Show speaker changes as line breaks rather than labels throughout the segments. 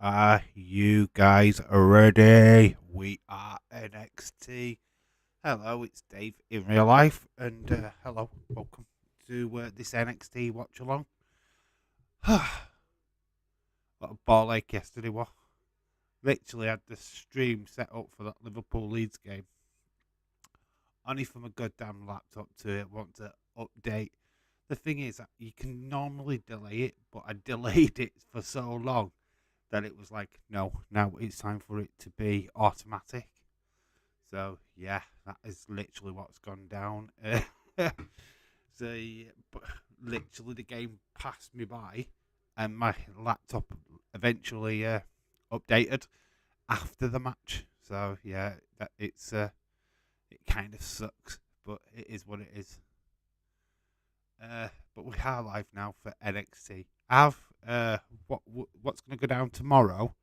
Are you guys ready? We are NXT. Hello, it's Dave in real life, and hello, welcome to this NXT watch along. What a ball ache yesterday was. Literally had the stream set up for that Liverpool Leeds game. Only from a goddamn laptop to want to update. The thing is, you can normally delay it, but I delayed it for so long that it was like, no, now it's time for it to be automatic. So yeah, that is literally what's gone down. So literally the game passed me by, and my laptop eventually updated after the match. So yeah, it kind of sucks, but it is what it is. But we are live now for NXT. What's going to go down tomorrow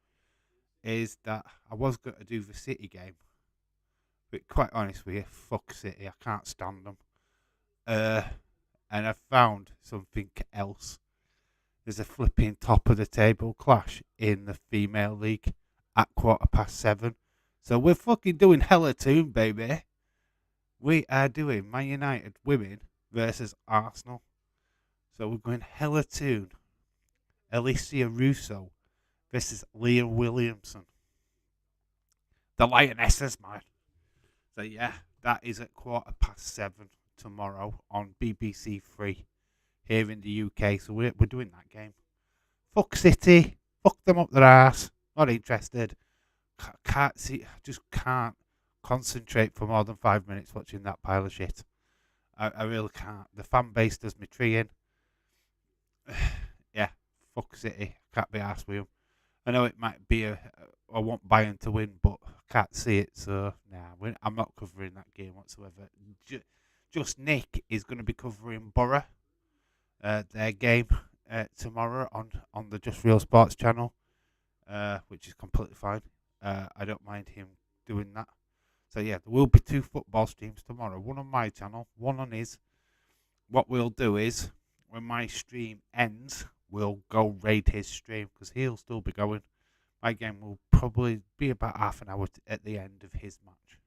is that I was going to do the City game, but quite honest with you, fuck City, I can't stand them. And I found something else. There's a flipping top of the table clash in the female league at 7:15. So we're fucking doing hella tune, baby. We are doing Man United women versus Arsenal. So we're going hella tune. Alicia Russo versus Leah Williamson. The Lionesses, man. So yeah, that is at 7:15 tomorrow on BBC Three here in the UK. So we're doing that game. Fuck City. Fuck them up their ass. Not interested. Can't see. Just can't concentrate for more than 5 minutes watching that pile of shit. I really can't. The fan base does me treeing. Yeah, fuck City. Can't be arsed with them. I know it might be I want Bayern to win, but I can't see it. So nah, I'm not covering that game whatsoever. Just Nick is going to be covering Borough, their game tomorrow on the Just Real Sports channel, which is completely fine. I don't mind him doing that. So yeah, there will be 2 football streams tomorrow. One on my channel, one on his. What we'll do is, when my stream ends, we'll go raid his stream because he'll still be going. My game will probably be about half an hour at the end of his match.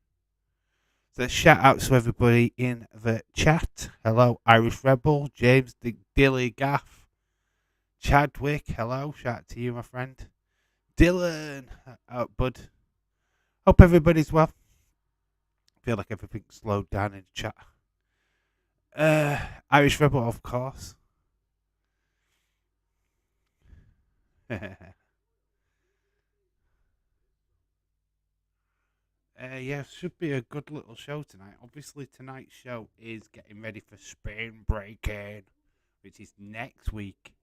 So shout out to everybody in the chat. Hello, Irish Rebel, James Dilly Gaff, Chadwick. Hello, shout out to you, my friend. Dylan, bud. Hope everybody's well. Feel like everything's slowed down in the chat. Irish Rebel, of course. Yeah, should be a good little show tonight. Obviously, tonight's show is getting ready for spring breaking, which is next week.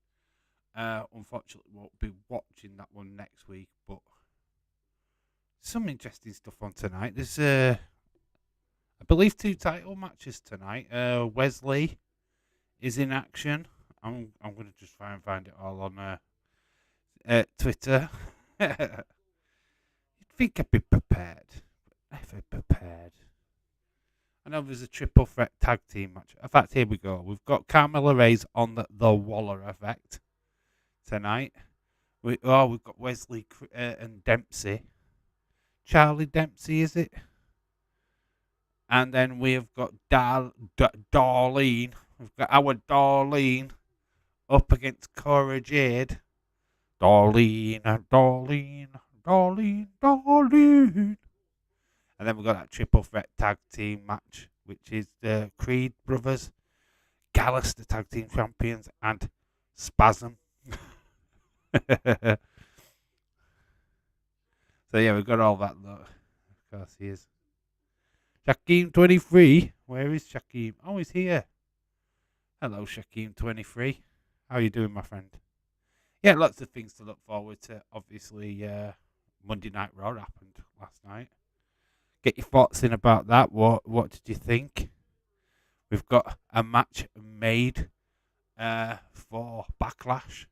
Unfortunately, won't be watching that one next week, but some interesting stuff on tonight. There's, I believe, 2 title matches tonight. Wesley is in action. I'm going to just try and find it all on Twitter. You'd think I'd be prepared. Never prepared. I know there's a triple threat tag team match. In fact, here we go. We've got Carmella Reyes on the Waller effect tonight. We've got Wesley and Dempsey. Charlie Dempsey, is it? And then we've got Darlene. We've got our Darlene up against Cora Jade. Darlene. And then we've got that triple threat tag team match, which is the Creed brothers, Gallus, the tag team champions, and Spasm. So yeah, we've got all that. Look. Of course, he is. Shaquem23. Where is Shaquem? Oh, he's here. Hello, Shaquem23. How are you doing, my friend? Yeah, lots of things to look forward to. Obviously, Monday Night Raw happened last night. Get your thoughts in about that. What did you think? We've got a match made for Backlash,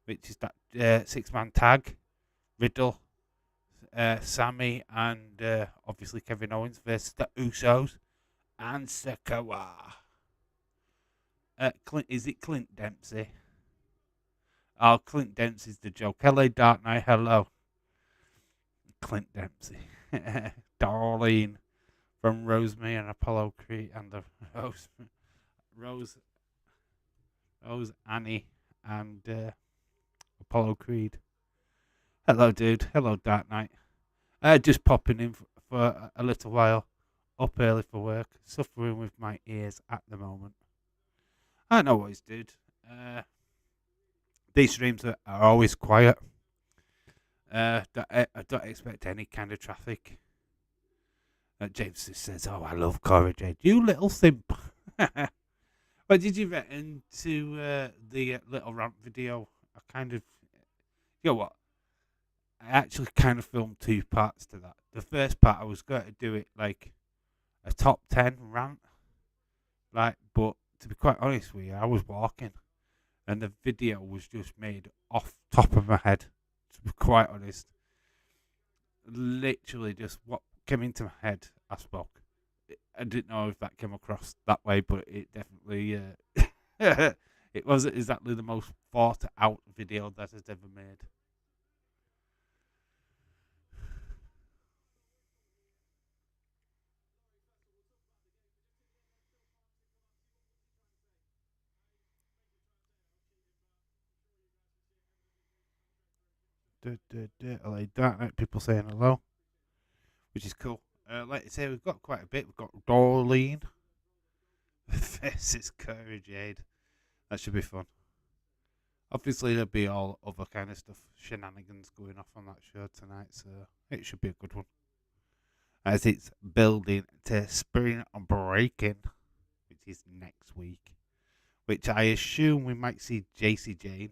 which is that 6-man tag. Riddle, Sammy, and obviously Kevin Owens versus the Usos and Sakawa. Is it Clint Dempsey? Oh, Clint Dempsey's the joke. Hello, Dark Knight. Hello, Clint Dempsey. Darlene from Rosemary and Apollo Creed and the Rose, Rose Annie and Apollo Creed. Hello, dude. Hello, Dark Knight. Just popping in for a little while. Up early for work. Suffering with my ears at the moment. I know what he's dude. These streams are always quiet. I don't expect any kind of traffic. James just says, "Oh, I love Cora Jade. You little simp." But did you get into the little rant video? I kind of, you know what? I actually kind of filmed two parts to that. The first part, I was going to do it like a top 10 rant, like, but to be quite honest with you, I was walking, and the video was just made off top of my head. To be quite honest, literally just what came into my head, I spoke. I didn't know if that came across that way, but it definitely it wasn't exactly the most thought out video that has ever made. I like that. People saying hello, which is cool. Like I say, we've got quite a bit. We've got Dorleen versus Courage Aid. That should be fun. Obviously, there'll be all other kind of stuff, shenanigans going off on that show tonight, so it should be a good one. As it's building to spring breaking, which is next week, which I assume we might see JC Jane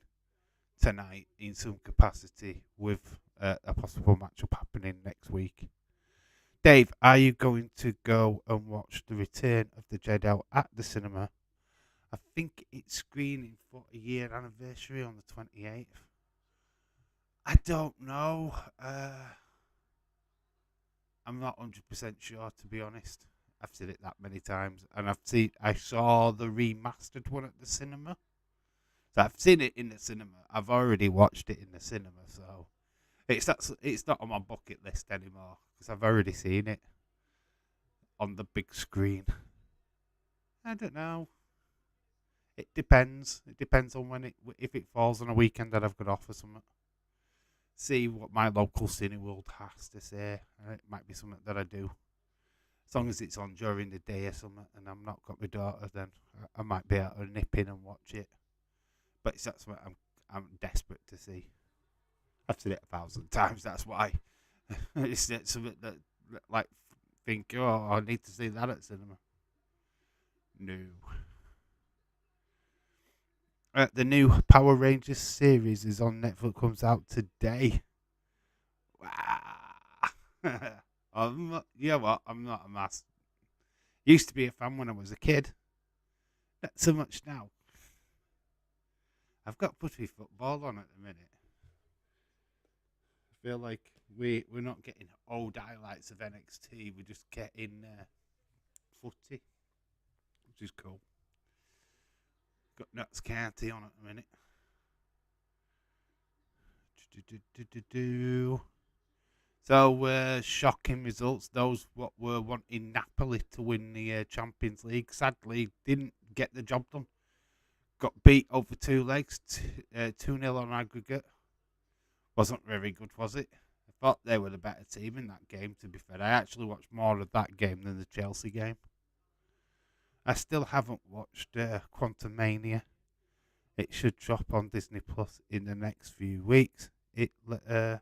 tonight in some capacity with a possible matchup happening next week. Dave, are you going to go and watch The Return of the Jedi at the cinema? I think it's screening for a year anniversary on the 28th. I don't know. I'm not 100% sure, to be honest. I've seen it that many times, and I saw the remastered one at the cinema. So I've seen it in the cinema. I've already watched it in the cinema, so it's not on my bucket list anymore because I've already seen it on the big screen. I don't know. It depends. It depends on if it falls on a weekend that I've got off or something. See what my local Cineworld has to say. It might be something that I do. As long as it's on during the day or something, and I'm not got my daughter, then I might be able to nip in and watch it. But that's what I'm desperate to see. I've seen it 1,000 times. That's why it's something that like think, oh, I need to see that at cinema. No. The new Power Rangers series is on Netflix. Comes out today. You know what? I'm not a mass. Used to be a fan when I was a kid. Not so much now. I've got Buffy football on at the minute. I feel like we're not getting old highlights of NXT. We're just getting footy, which is cool. Got Nuts County on at the minute. So, shocking results. Those what were wanting Napoli to win the Champions League sadly didn't get the job done. Got beat over two legs, 2-0 on aggregate. Wasn't very good, was it? I thought they were the better team in that game, to be fair. I actually watched more of that game than the Chelsea game. I still haven't watched Quantum Mania. It should drop on Disney Plus in the next few weeks. It's a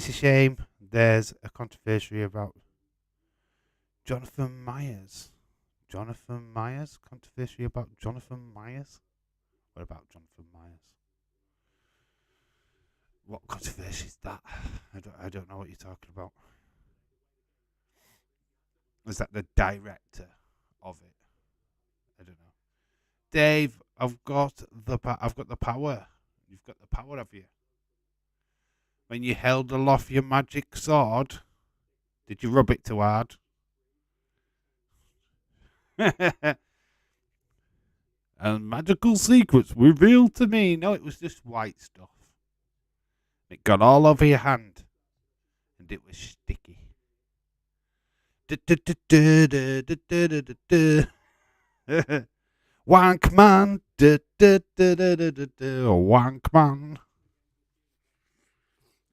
shame there's a controversy about Jonathan Myers. Jonathan Myers? Controversy about Jonathan Myers? What about Jonathan Myers? What controversy is that? I don't know what you're talking about. Is that the director of it? I don't know. Dave, I've got the power. You've got the power of you. When you held aloft your magic sword, did you rub it too hard? and magical secrets revealed to me. No, it was just white stuff. It got all over your hand, and it was sticky. Wank man, wank man.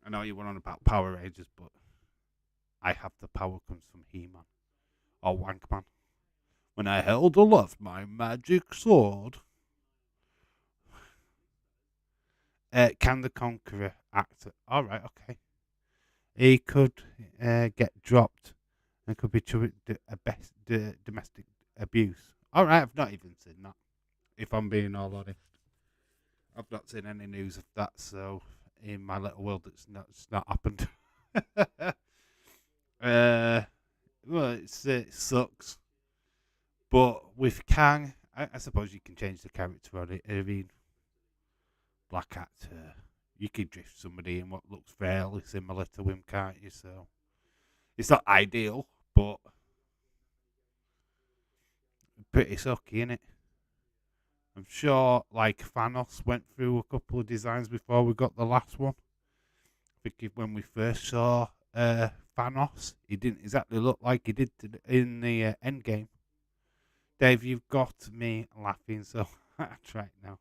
I know you went on about Power Rangers, but I have the power comes from He-Man or Wank Man. When I held aloft my magic sword. Can the Conqueror actor? All right, okay. He could get dropped and could be domestic abuse. All right, I've not even seen that. If I'm being all honest, I've not seen any news of that. So in my little world, it's not happened. Well, it sucks. But with Kang, I suppose you can change the character on it. I mean, black actor, you can drift somebody in what looks fairly similar to him, can't you? So it's not ideal, but pretty sucky, isn't it? I'm sure, like Thanos went through a couple of designs before we got the last one. I think when we first saw Thanos, he didn't exactly look like he did in the Endgame. Dave, you've got me laughing, so I try it now.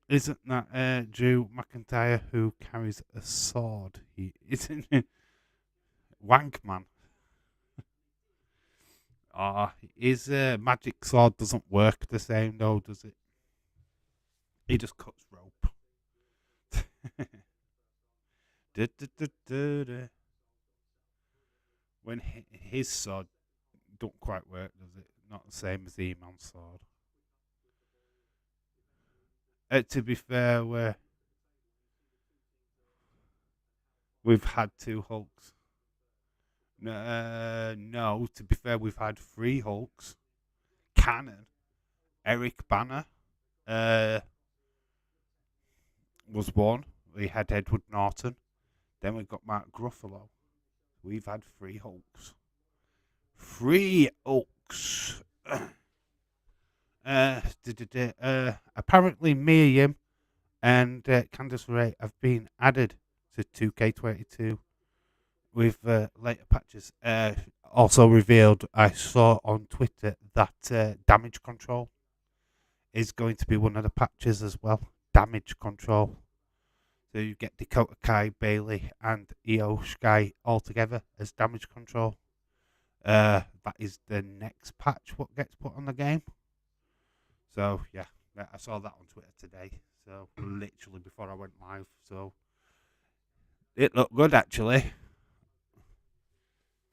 Isn't that Drew McIntyre who carries a sword? He isn't Wank Man. His magic sword doesn't work the same though, does it? He just cuts rope. When his sword don't quite work, does it? Not the same as E-Man's sword. To be fair, we've had two Hulks. No, to be fair, we've had three Hulks. Cannon, Eric Banner, was one. We had Edward Norton. Then we got Mark Ruffalo. We've had three Hulks. Three Hulks. Apparently, Miriam and Candice Ray have been added to 2K22 with later patches. Also revealed, I saw on Twitter that damage control is going to be one of the patches as well. Damage control. So you get Dakota Kai, Bailey, and Io Sky all together as damage control. That is the next patch what gets put on the game. So yeah, I saw that on Twitter today. So literally before I went live. So it looked good actually.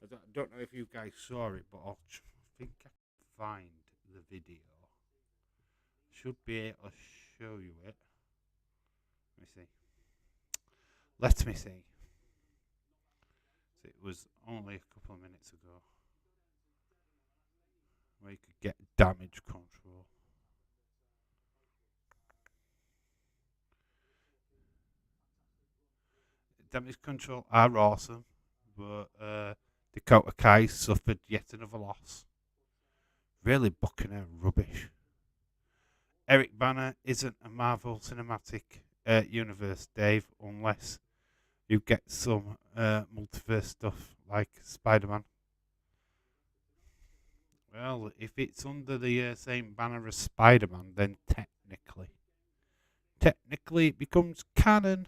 I don't know if you guys saw it, but I think I can find the video. Should be able to show you it. Let me see. Let me see. It was only a couple of minutes ago where you could get damage control. Damage control are awesome, but Dakota Kai suffered yet another loss. Really booking her rubbish. Eric Banner isn't a Marvel Cinematic Universe, Dave, unless you get some multiverse stuff like Spider-Man. Well, if it's under the same banner as Spider-Man, then technically it becomes canon.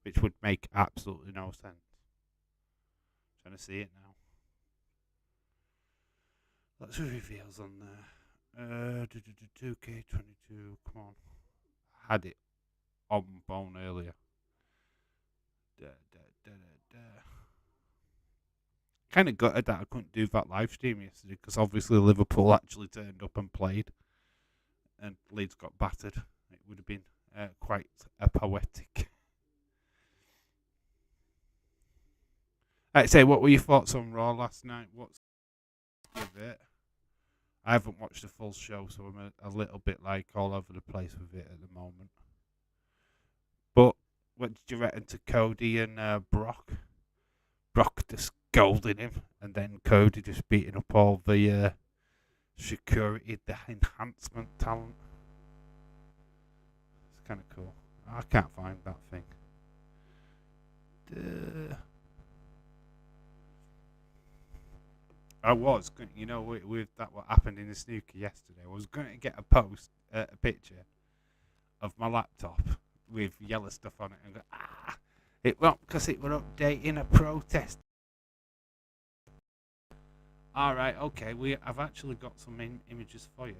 Which would make absolutely no sense. Trying to see it now. Lots of reveals on there. 2K22, come on. I had it on bone earlier. Kind of gutted that I couldn't do that live stream yesterday because obviously Liverpool actually turned up and played, and Leeds got battered. It would have been quite poetic. I'd say, what were your thoughts on Raw last night? What's give it? I haven't watched the full show, so I'm a little bit like all over the place with it at the moment. But what did you reckon to Cody and Brock? Brock just scolding him, and then Cody just beating up all the security, the enhancement talent. It's kind of cool. I can't find that thing. I was going, with that what happened in the snooker yesterday. I was going to get a picture of my laptop with yellow stuff on it, and go, it won't because it were updating a protest. All right, okay, I've actually got some images for you.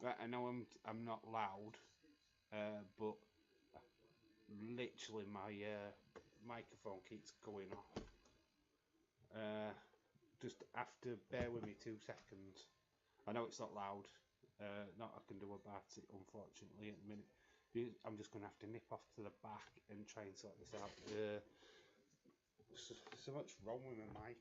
Right, I know I'm not loud, but literally my microphone keeps going off. Just after bear with me 2 seconds. I know it's not loud. Not I can do about it, unfortunately, at the minute. I'm just going to have to nip off to the back and try and sort this out. So much wrong with my mic.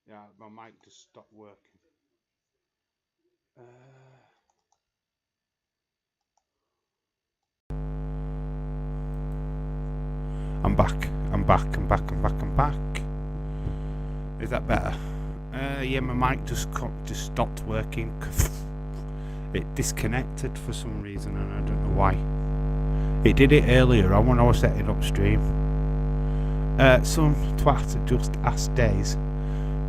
Yeah, my mic just stopped working. I'm back. I'm back. Is that better? Yeah, my mic just stopped working. It disconnected for some reason, and I don't know why. It did it earlier on when I was setting up stream. Some twat just asked Days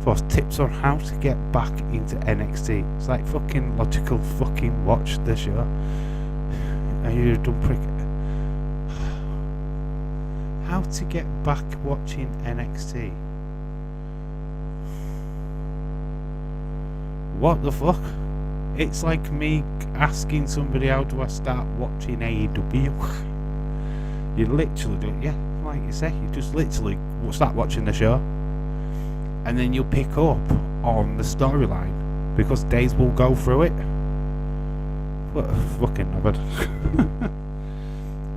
for tips on how to get back into NXT. It's like fucking logical fucking watch the show. Are you a dumb prick? How to get back watching NXT? What the fuck? It's like me asking somebody how do I start watching AEW. You literally do it, yeah, like you say, you just literally start watching the show and then you'll pick up on the storyline because Days will go through it. What a fucking knobhead.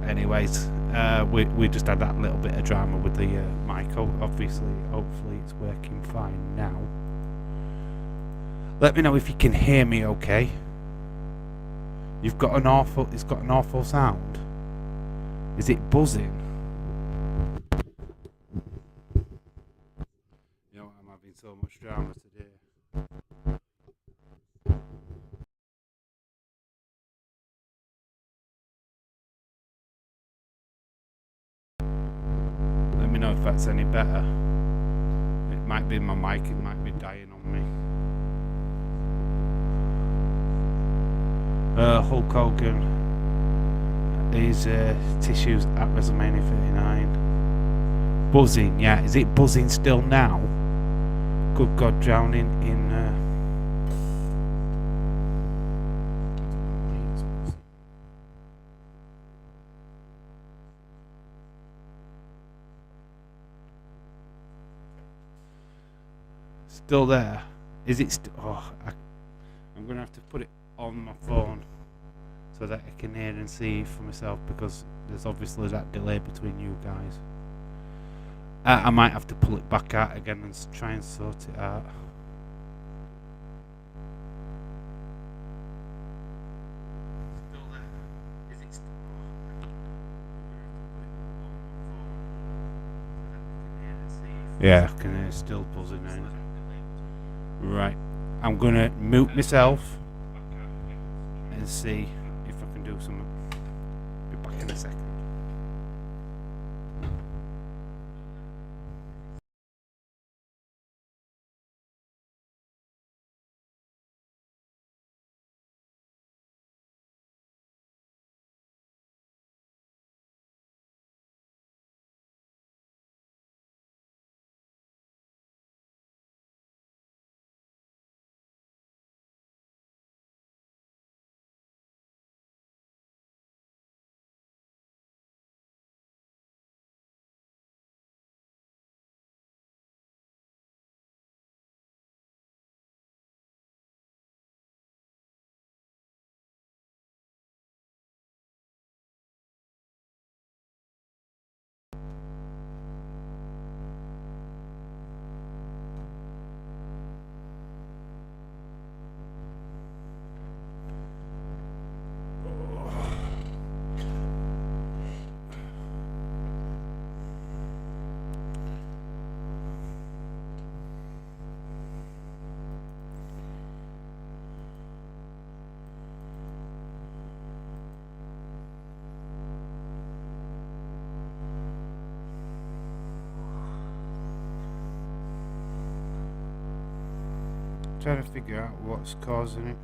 Anyways, we just had that little bit of drama with the mic. Obviously, hopefully it's working fine now. Let me know if you can hear me okay. It's got an awful sound. Is it buzzing? You know, I'm having so much drama today. Let me know if that's any better. It might be my mic, it might be dying on me. Hulk Hogan, his tissues at WrestleMania 39. Buzzing, yeah. Is it buzzing still now? Good God, drowning in... Still there? Is it still... I'm going to have to put it on my phone so that I can hear and see for myself, because there's obviously that delay between you guys. I might have to pull it back out again and try and sort it out. Yeah, I can hear it still buzzing in. Right, I'm gonna mute myself and see if I can do something. Be back in a second. Trying to figure out what's causing it.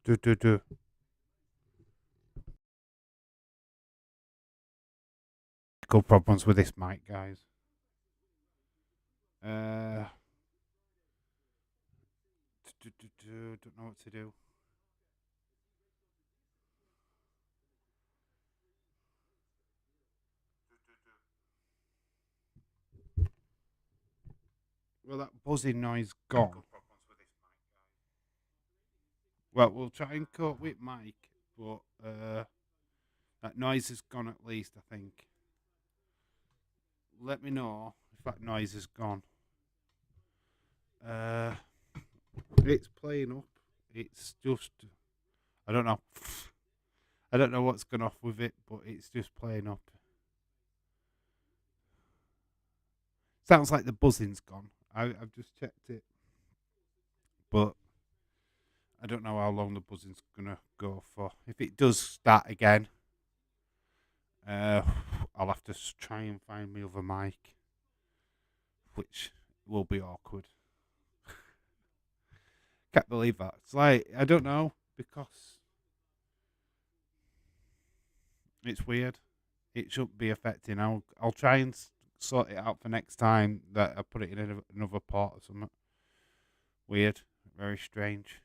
Do. Technical problems with this mic, guys. Uh, don't know what to do. Well, that buzzing noise gone. Well, we'll try and cope with Mike, but that noise is gone at least, I think. Let me know if that noise is gone. Uh, it's playing up. It's just, I don't know. I don't know what's gone off with it, but it's just playing up. Sounds like the buzzing's gone. I've just checked it, but I don't know how long the buzzing's gonna go for. If it does start again, I'll have to try and find my other mic. which will be awkward. Can't believe that. It's like, I don't know, because it's weird. It shouldn't be affecting. I'll try and sort it out for next time that I put it in another pot or something. Weird. Very strange.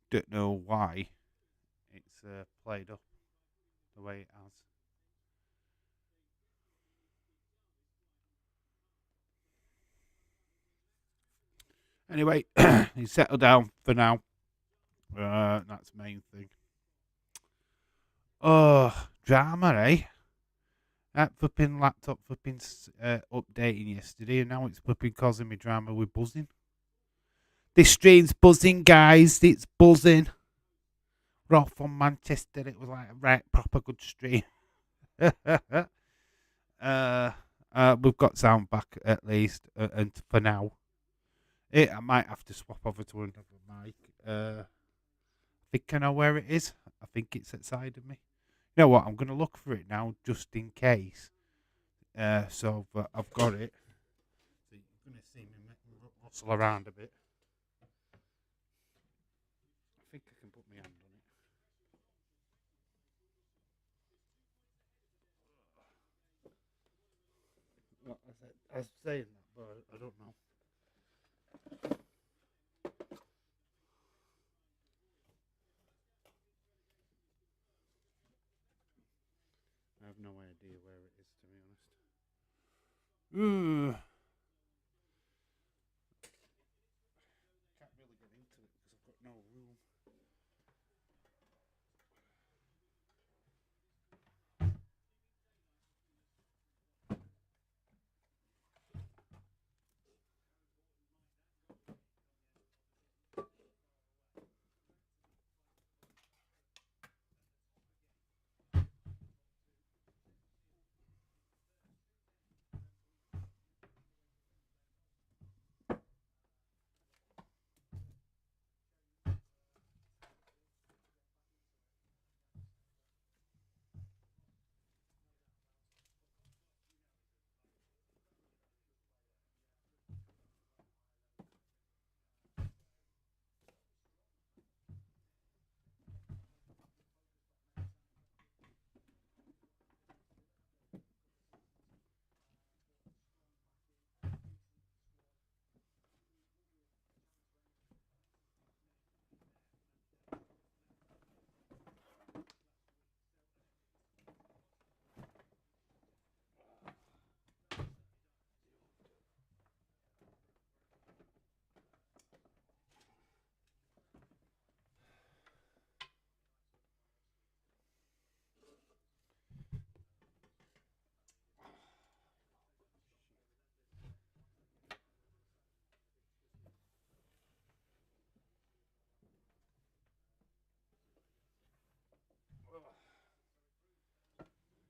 Don't know why it's played up the way it has. Anyway, he's settled down for now. That's the main thing. Oh, drama, eh? That flipping laptop flipping updating yesterday, and now it's flipping causing me drama with buzzing. This stream's buzzing, guys. It's buzzing. We're off from Manchester. It was like a right proper good stream. We've got sound back at least, and for now, I might have to swap over to another mic. I think I know where it is. I think it's outside of me. You know what? I'm going to look for it now just in case. So I've got it. So you're going to see me rustle around a bit. I think I can put my hand on it. Well, I was saying that, but I don't know. I have no idea where it is, to be honest. Can't really get into it because I've got no room.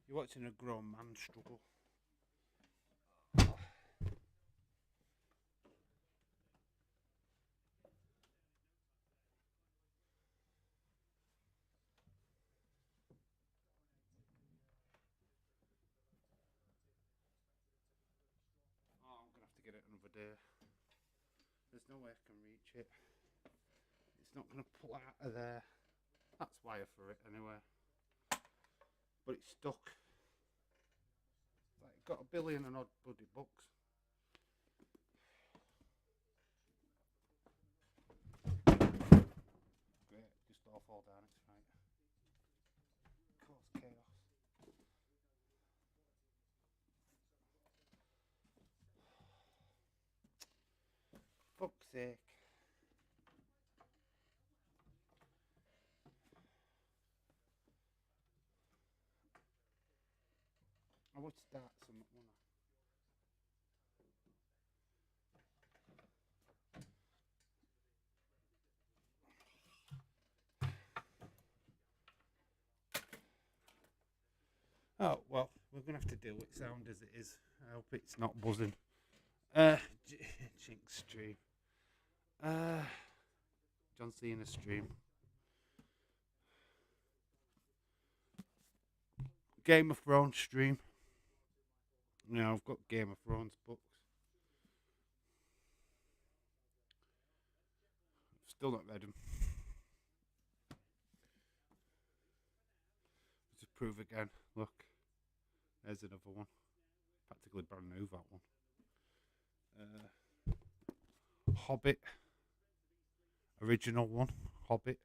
You're watching a grown man struggle. Oh, I'm going to have to get it another day. There's no way I can reach it. It's not going to pull out of there. That's wire for it anyway. But it's stuck. Like, got a billion and odd bloody bucks. Great, just all fall down, it's right. Cause chaos. Fuck's sake. I would start something, wouldn't I? Oh, well, we're going to have to deal with sound as it is. I hope it's not buzzing. Jinx stream. John Cena stream. Game of Thrones stream. Yeah, I've got Game of Thrones books. Still not read them. Just prove again. Look, there's another one. Practically brand new, that one. Hobbit. Original one. Hobbit.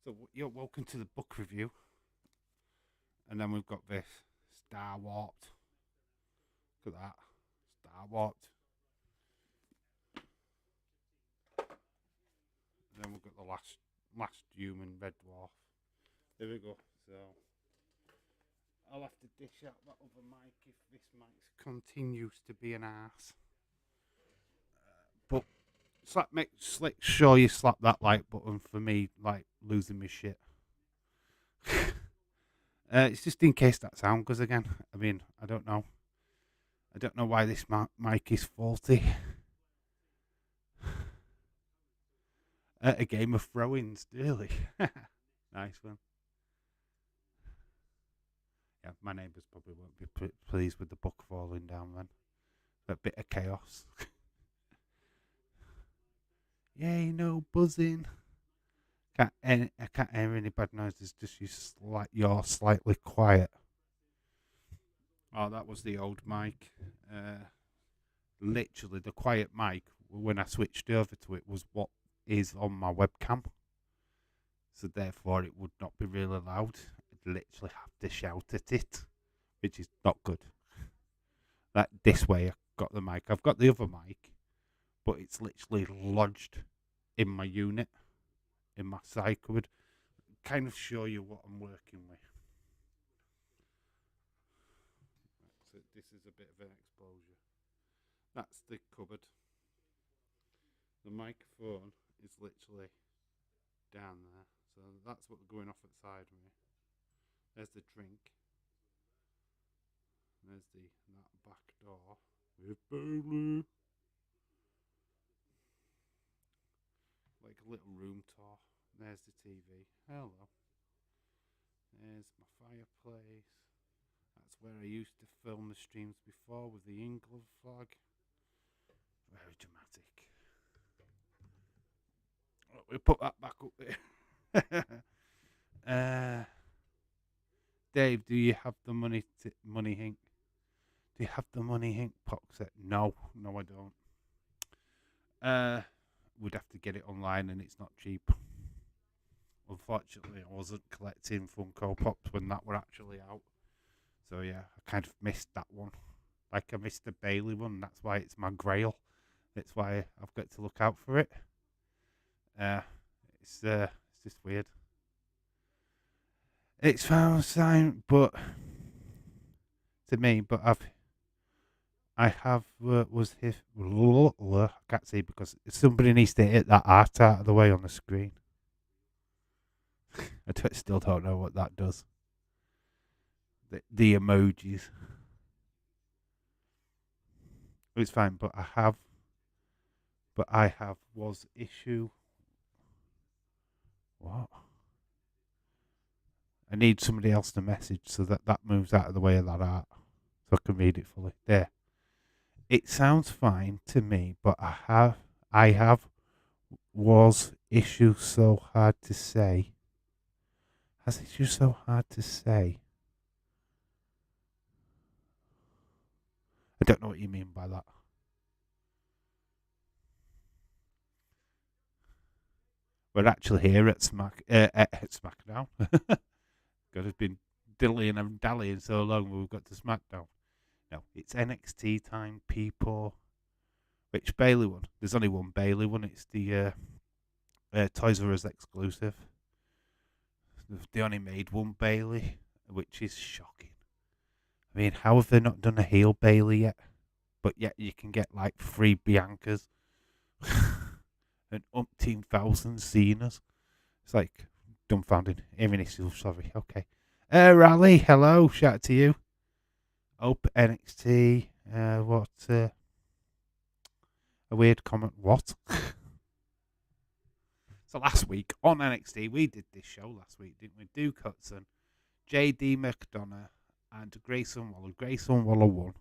So you're welcome to the book review. And then we've got this. Star Warped. Look at that. Star Warped. And then we've got the last human red dwarf. There we go. So I'll have to dish out that other mic if this mic continues to be an ass. But make sure you slap that like button for me, like losing my shit. It's just in case that sound goes again. I mean, I don't know. I don't know why this mic is faulty. A game of throw-ins, really. Nice one. Yeah, my neighbours probably won't be pleased with the book falling down then. A bit of chaos. Yay, no buzzing. I can't hear any bad noises, just you're slightly quiet. Oh, that was the old mic. Literally, the quiet mic, when I switched over to it, was what is on my webcam. So therefore, it would not be really loud. I'd literally have to shout at it, which is not good. This way, I got the mic. I've got the other mic, but it's literally lodged in my unit, in my side cupboard. Kind of show you what I'm working with. So this is a bit of an exposure. That's the cupboard. The microphone is literally down there. So that's what's going off at the side of me. There's the drink. There's that back door with Bailey. Like a little room tour. There's the TV. Hello. There's my fireplace. That's where I used to film the streams before with the England flag. Very dramatic. Oh, we put that back up there. Dave, do you have the money Hink? Do you have the money Hink box set? No, I don't. We'd have to get it online and it's not cheap. Unfortunately, I wasn't collecting Funko Pops when that were actually out. So yeah, I kind of missed that one. Like I missed the Bailey one. That's why it's my grail. That's why I've got to look out for it. It's just weird. It's found sign, but to me, but I have was his. I can't see because somebody needs to hit that art out of the way on the screen. I still don't know what that does. The emojis. It's fine, but I have was issue. What? I need somebody else to message so that moves out of the way of that art, so I can read it fully. There. It sounds fine to me, but I have was issue so hard to say. Has issue so hard to say? I don't know what you mean by that. We're actually here at SmackDown. God, it's been dillying and dallying so long we've got to SmackDown. No, it's NXT time, people. Which Bailey one? There's only one Bailey one. It's the Toys R Us exclusive. They only made one Bailey, which is shocking. I mean, how have they not done a heel Bailey yet? But yet you can get like 3 Biancas and umpteen thousand Cenas. It's like dumbfounding. Hearing this, sorry. Okay. Rally, hello. Shout out to you. Open NXT. What? A weird comment. What? So last week on NXT, we did this show last week, didn't we? Duke Hudson, JD McDonough, and Grayson Waller. Grayson Waller won.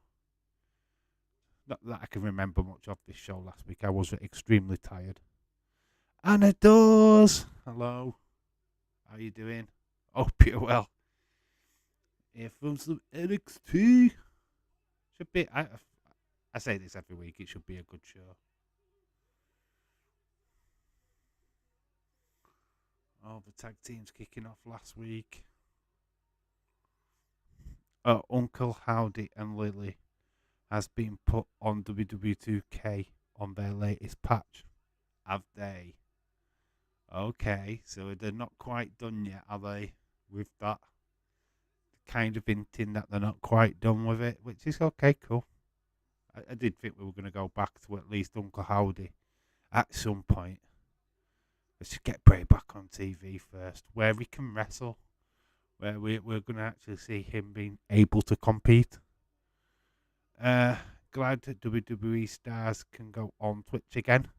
Not that I can remember much of this show last week. I was extremely tired. Anna Dawes, hello. How you doing? Hope you're well. Here from some NXT. Should be. I say this every week. It should be a good show. Oh, the tag teams kicking off last week. Uncle Howdy and Lily has been put on WWE2K on their latest patch. Have they? Okay, so they're not quite done yet, are they? With that, kind of hinting that they're not quite done with it, which is okay, cool. I did think we were going to go back to at least Uncle Howdy at some point. Let's just get Bray back on TV first, where he can wrestle, where we're going to actually see him being able to compete. Glad that WWE stars can go on Twitch again.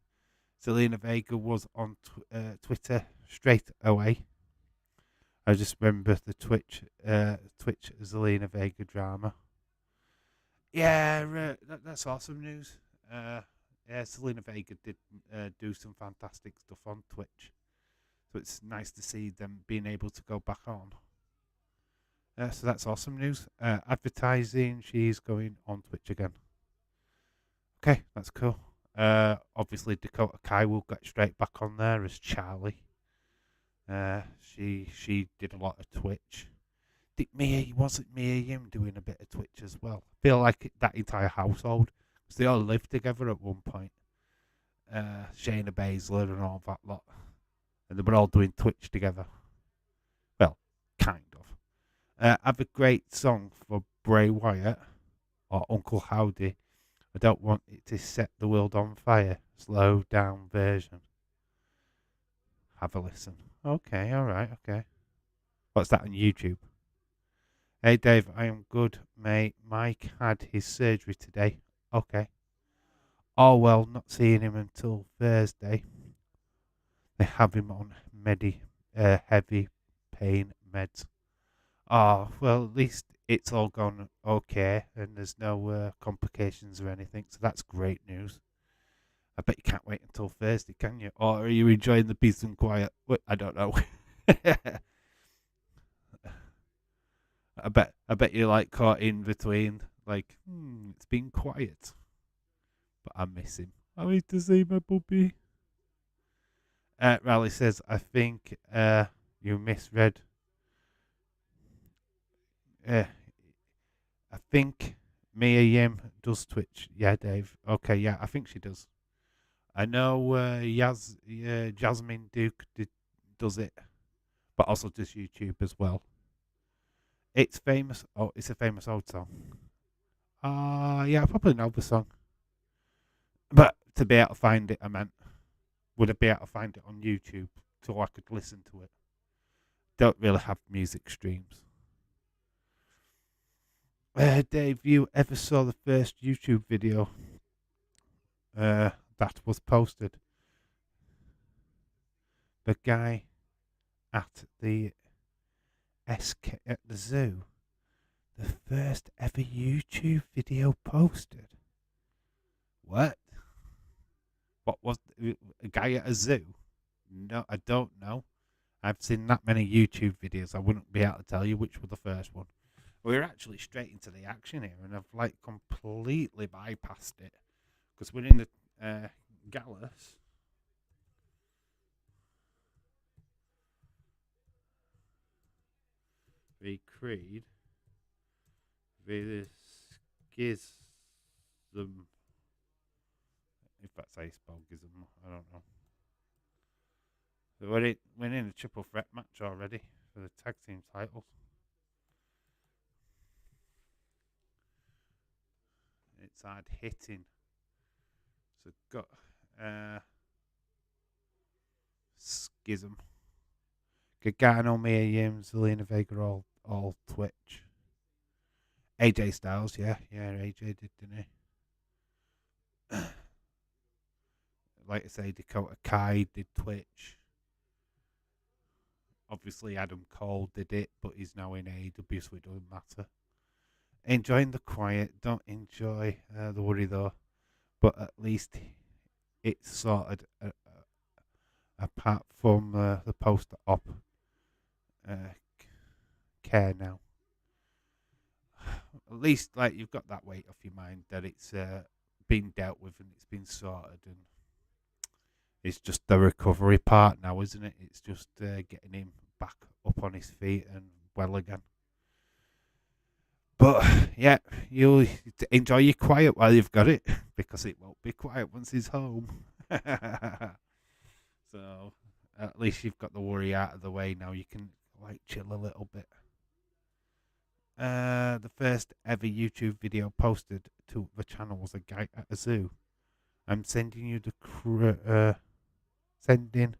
Zelina Vega was on Twitter straight away. I just remember the Twitch Zelina Vega drama. Yeah, that's awesome news. Yeah, Zelina Vega did do some fantastic stuff on Twitch. So it's nice to see them being able to go back on. So that's awesome news. Advertising, she's going on Twitch again. Okay, that's cool. Obviously, Dakota Kai will get straight back on there as Charlie. She did a lot of Twitch. Wasn't Mia Yim doing a bit of Twitch as well? I feel like that entire household, because they all lived together at one point. Shayna Baszler and all that lot. And they were all doing Twitch together. Well, kind of. Have a great song for Bray Wyatt or Uncle Howdy. I don't want it to set the world on fire. Slow down version. Have a listen. Okay, alright, okay. What's that on YouTube? Hey Dave, I am good, mate. Mike had his surgery today. Okay. Oh well, not seeing him until Thursday. They have him on heavy pain meds. Oh, well, at least it's all gone okay and there's no complications or anything, so that's great news. I bet you can't wait until Thursday, can you? Or are you enjoying the peace and quiet? I don't know. I bet you're like caught in between, like, it's been quiet, but I miss him. I need to see my puppy. Raleigh says, I think you misread. I think Mia Yim does Twitch. Yeah, Dave. Okay, yeah, I think she does. I know Jasmine Duke does it, but also does YouTube as well. It's famous. Oh, it's a famous old song. Yeah, I probably know the song. But to be able to find it, I meant, would I be able to find it on YouTube so I could listen to it? Don't really have music streams. Dave, you ever saw the first YouTube video that was posted? The guy at the zoo. The first ever YouTube video posted. What? What was a guy at a zoo? No, I don't know. I've seen that many YouTube videos. I wouldn't be able to tell you which was the first one. We're actually straight into the action here, and I've like completely bypassed it because we're in the Gallus. The Creed, the Schism. If that's how you spell Gizm, I don't know. So we're in a triple threat match already for the tag team titles. It's hard hitting. So got Schism. Gargano, Mia Yim, Zelina Vega, all Twitch. AJ Styles, yeah, AJ did, didn't he? Like I say, Dakota Kai did Twitch. Obviously, Adam Cole did it, but he's now in AEW, so it doesn't matter. enjoying the quiet. Don't enjoy the worry though. But at least it's sorted. Apart from the post-op uh, care now. At least like you've got that weight off your mind that it's been dealt with and it's been sorted, and it's just the recovery part now, isn't it? It's just getting him back up on his feet and well again. But yeah, you'll enjoy your quiet while you've got it, because it won't be quiet once he's home. So at least you've got the worry out of the way now. You can like chill a little bit. The first ever YouTube video posted to the channel was a guy at a zoo. I'm sending you the sending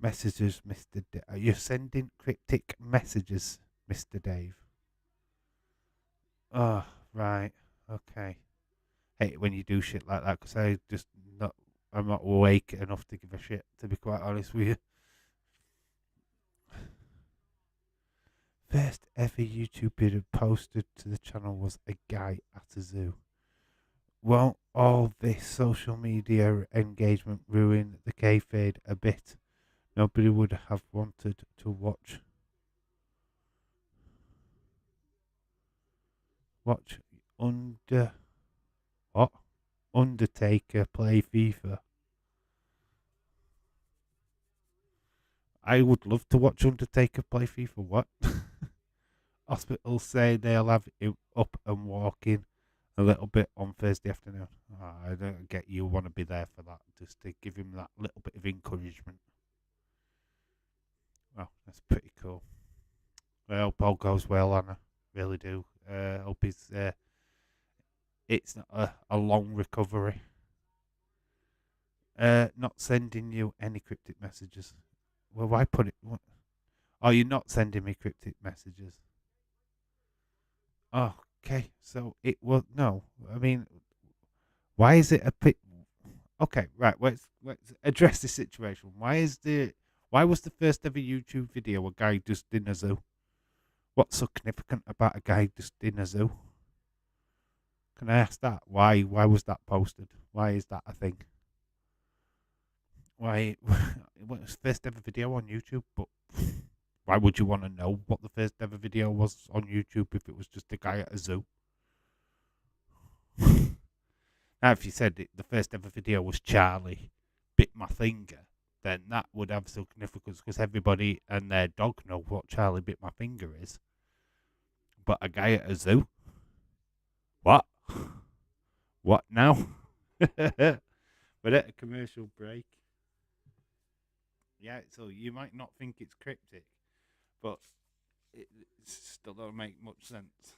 messages, Mr. You're sending cryptic messages, Mr. Dave. Oh, right. Okay. Hate it when you do shit like that, because I'm not awake enough to give a shit, to be quite honest with you. First ever YouTube video posted to the channel was a guy at a zoo. Won't all this social media engagement ruin the kayfabe a bit? Nobody would have wanted to watch under what Undertaker play FIFA. I would love to watch Undertaker play FIFA. What? Hospitals say they'll have him up and walking a little bit on Thursday afternoon. Oh, I don't get you want to be there for that, just to give him that little bit of encouragement. Well, that's pretty cool. I hope all goes well, Anna. Really do. Hope it's not a long recovery. Not sending you any cryptic messages. Well, why put it? Oh, you're not sending me cryptic messages. Oh, okay, so it was no. I mean, why is it a bit? Okay, right. Let's address the situation. Why was the first ever YouTube video a guy just in a zoo? What's so significant about a guy just in a zoo? Can I ask that? Why was that posted? Why is that a thing? Why? It was the first ever video on YouTube, but why would you want to know what the first ever video was on YouTube if it was just a guy at a zoo? Now, if you said the first ever video was Charlie bit my finger, then that would have significance, because everybody and their dog know what Charlie bit my finger is. But a guy at a zoo? What? What now? We're at a commercial break. Yeah, so you might not think it's cryptic, but it still don't make much sense.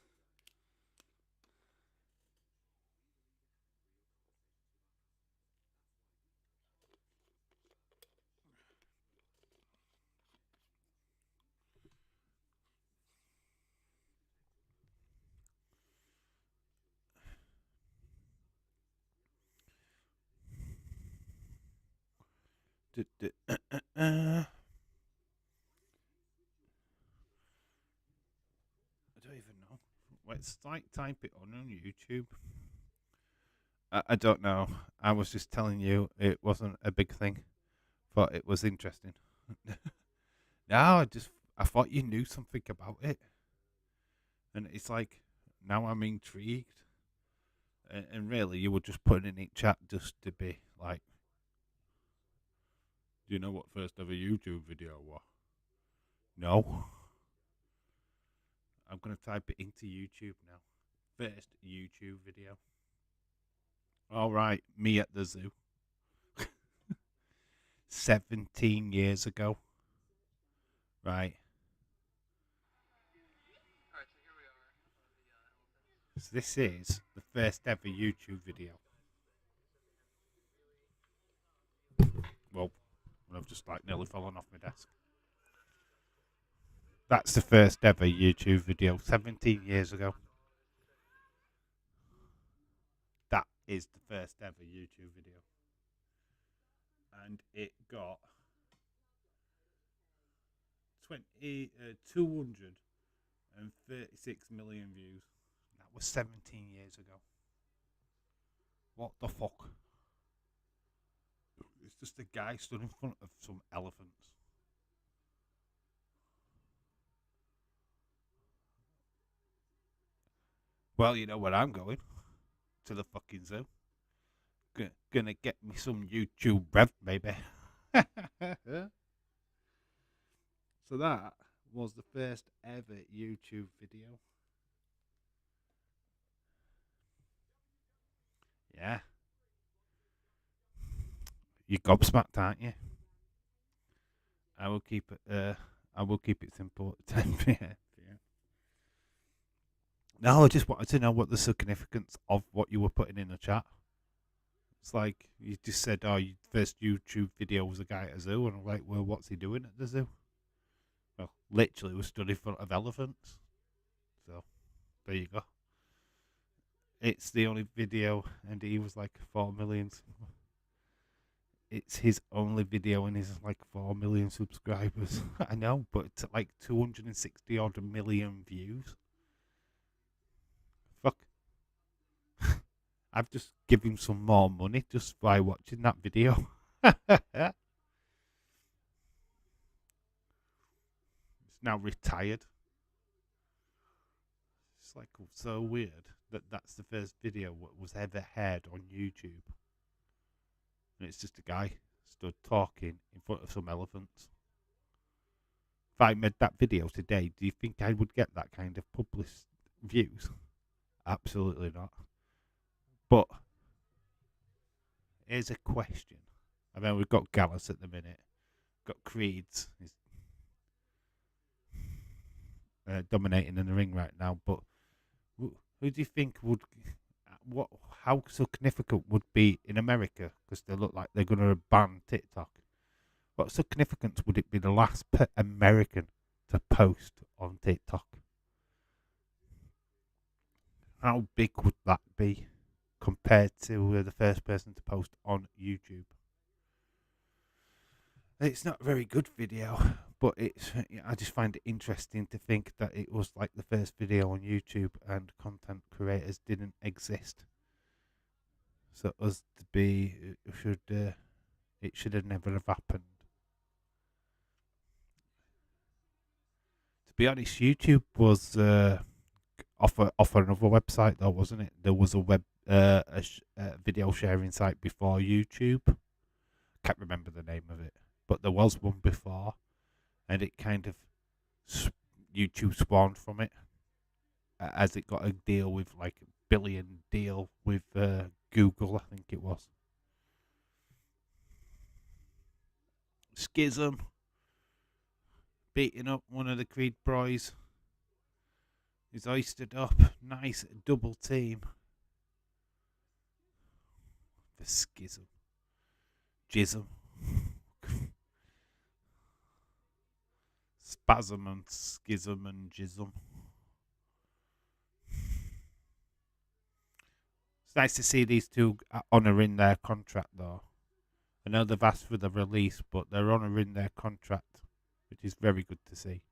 I don't even know. Let's like type it on YouTube. I don't know. I was just telling you it wasn't a big thing, but it was interesting. No, I thought you knew something about it, and it's like now I'm intrigued. And really, you were just putting it in chat just to be like, do you know what first ever YouTube video was? No. I'm gonna type it into YouTube now. First YouTube video. All right, me at the zoo. 17 years ago. Right. So this is the first ever YouTube video. Well, I've just like nearly fallen off my desk. That's the first ever YouTube video, 17 years ago. That is the first ever YouTube video. And it got 200 and 36 million views. That was 17 years ago. What the fuck? It's just a guy stood in front of some elephants. Well, you know where I'm going. To the fucking zoo. Gonna get me some YouTube brev, baby. So that was the first ever YouTube video. Yeah. You're gobsmacked, aren't you? I will keep it. I will keep it simple. Yeah. No, I just wanted to know what the significance of what you were putting in the chat. It's like you just said, "Oh, your first YouTube video was a guy at a zoo," and I'm like, "Well, what's he doing at the zoo?" Well, literally, was stood in front of elephants. So there you go. It's the only video, and he was like 4 million. It's his only video, and he's like 4 million subscribers. I know, but it's like 260 odd million views. Fuck. I've just given him some more money just by watching that video. It's now retired. It's like so weird that that's the first video what was ever heard on YouTube. And it's just a guy stood talking in front of some elephants. If I made that video today, do you think I would get that kind of published views? Absolutely not. But here's a question. I mean, we've got Gallus at the minute. Got Creeds. He's dominating in the ring right now. But who do you think would... How significant would be in America? Because they look like they're going to ban TikTok. What significance would it be the last American to post on TikTok? How big would that be compared to the first person to post on YouTube? It's not a very good video, but I just find it interesting to think that it was like the first video on YouTube and content creators didn't exist. So us to be it should have never have happened. To be honest, YouTube was off another website though, wasn't it? There was a video sharing site before YouTube. Can't remember the name of it, but there was one before, and it kind of YouTube spawned from it as it got a deal with like $1 billion deal with Google, I think it was. Schism beating up one of the Creed boys. He's hoisted up. Nice double team. The Schism. Jism. Spasm and Schism and Jism. It's nice to see these two honouring their contract though. I know they've asked for the release, but they're honouring their contract, which is very good to see.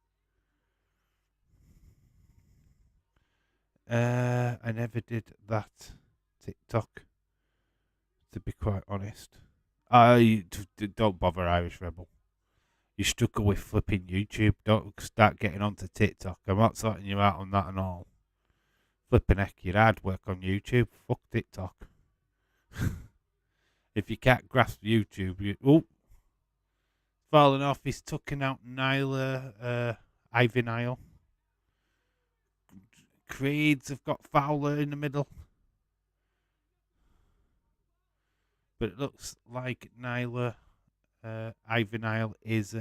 I never did that TikTok, to be quite honest. Don't bother, Irish Rebel. You struggle with flipping YouTube. Don't start getting onto TikTok. I'm not sorting you out on that and all. Flipping heck, you'd hard work on YouTube. Fuck TikTok. If you can't grasp YouTube, falling off. He's tucking out Nyla, Ivy Nile. Creeds have got Fowler in the middle. But it looks like Nyla, Ivy Nile is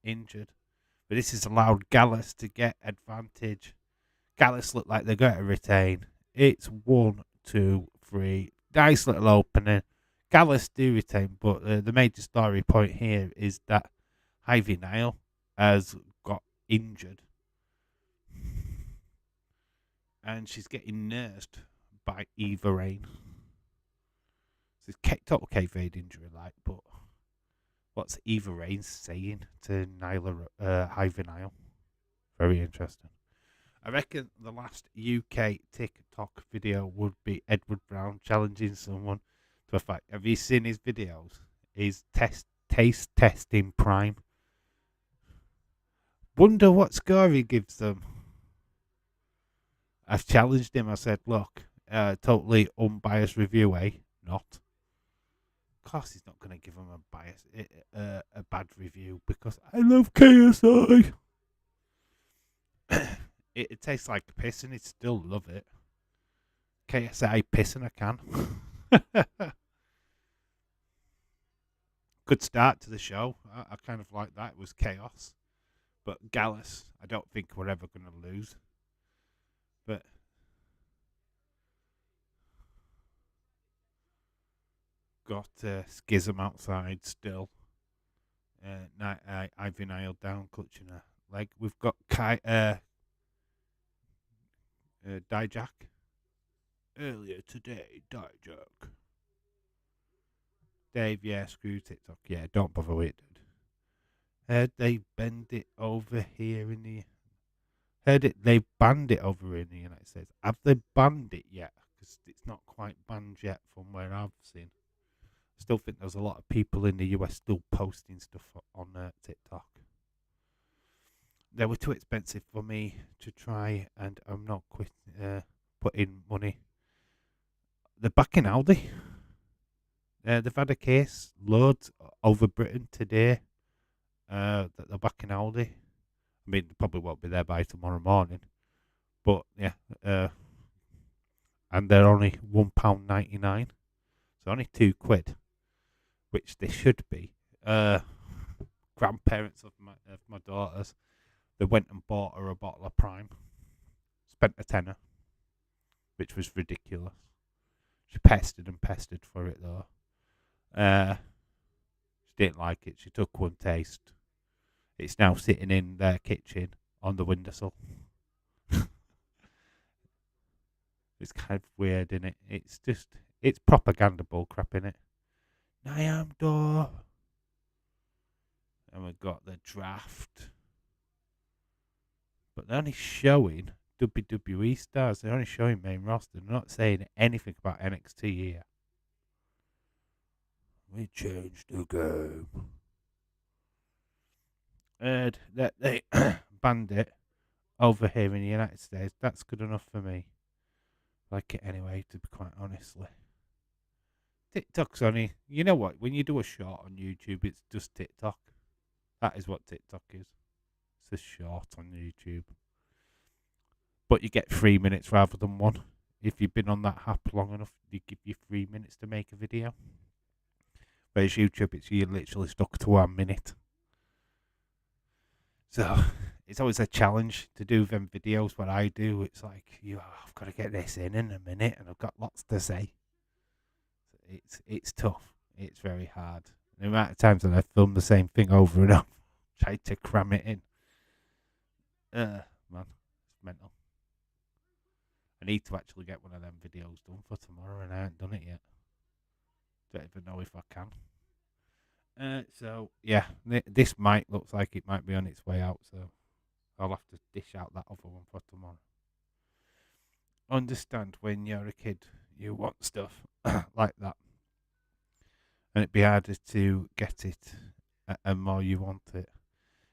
injured. But this has allowed Gallus to get advantage. Gallus look like they're going to retain. It's 1, 2, 3. Nice little opening. Gallus do retain, but the major story point here is that Ivy Nile has got injured. And she's getting nursed by Eva Rain. So it's total kayfabe injury, like, but what's Eva Rain saying to Ivy Nile? Very interesting. I reckon the last UK TikTok video would be Edward Brown challenging someone to a fight. Have you seen his videos? His taste testing prime. Wonder what score he gives them. I've challenged him. I said, look, totally unbiased review, eh? Not. Of course, he's not going to give him a bad review because I love KSI. It tastes like piss and he'd still love it. KSI piss and I can. Good start to the show. I kind of like that. It was chaos. But Gallus, I don't think we're ever going to lose. But got Schism outside still. Ivy nailed down, clutching her leg. We've got Dijak. Earlier today, Dijak. Dave, yeah, screw TikTok. Yeah, don't bother with it, dude. Heard they bend it over here in the. Heard it. They banned it over in the United States. Have they banned it yet? Because it's not quite banned yet from where I've seen. Still think there's a lot of people in the US still posting stuff on TikTok. They were too expensive for me to try, and I'm not putting money. They're back in Aldi. They've had a case, loads over Britain today. That they're back in Aldi. I mean, they probably won't be there by tomorrow morning. But yeah, and they're only £1.99, so only £2, which they should be. Grandparents of my daughters, they went and bought her a bottle of Prime, spent a tenner, which was ridiculous. She pestered and pestered for it though. She didn't like it. She took one taste. It's now sitting in their kitchen on the windowsill. It's kind of weird, isn't it? It's propaganda bullcrap, innit? Niam door. And we've got the draft. But they're only showing WWE stars. They're only showing main roster. They're not saying anything about NXT here. We changed the game. Heard that they banned it over here in the United States. That's good enough for me. Like it anyway, to be quite honestly. TikTok's only, you know what? When you do a short on YouTube, it's just TikTok. That is what TikTok is. It's a short on YouTube. But you get 3 minutes rather than one. If you've been on that app long enough, they give you 3 minutes to make a video. Whereas YouTube, you're literally stuck to 1 minute. So it's always a challenge to do them videos. What I do, it's like, I've got to get this in a minute, and I've got lots to say. It's tough. It's very hard. The amount of times that I film the same thing over and over, try to cram it in. Man, it's mental. I need to actually get one of them videos done for tomorrow, and I haven't done it yet. Don't even know if I can. So yeah, this looks like it might be on its way out, so I'll have to dish out that other one for tomorrow. Understand when you're a kid, you want stuff like that, and it'd be harder to get it, and more you want it.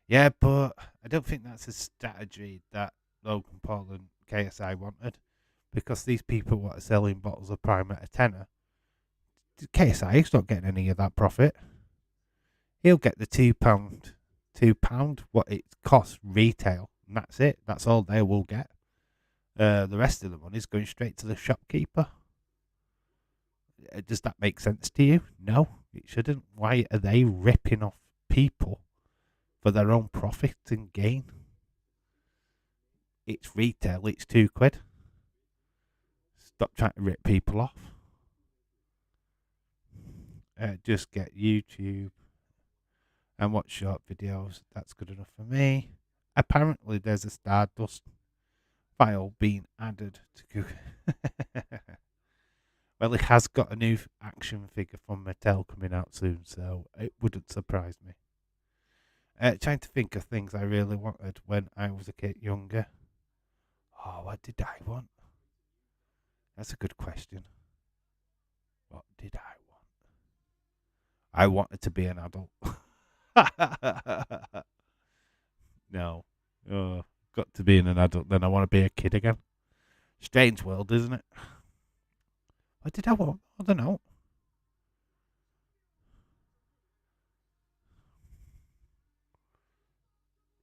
Yeah, but I don't think that's a strategy that Logan Paul and KSI wanted, because these people what are selling bottles of Prime at a tenner, KSI's not getting any of that profit. He'll get the £2 what it costs retail, and that's it. That's all they will get. The rest of the money is going straight to the shopkeeper. Does that make sense to you? No, it shouldn't. Why are they ripping off people for their own profit and gain? It's retail. It's £2. Stop trying to rip people off. Just get YouTube and watch short videos. That's good enough for me. Apparently, there's a Stardust file being added to Google. Well, it has got a new action figure from Mattel coming out soon, so it wouldn't surprise me. Trying to think of things I really wanted when I was a kid younger. Oh, what did I want? That's a good question. What did I want? I wanted to be an adult. No. Got to being an adult, then I want to be a kid again. Strange world, isn't it? What did I want? I don't know.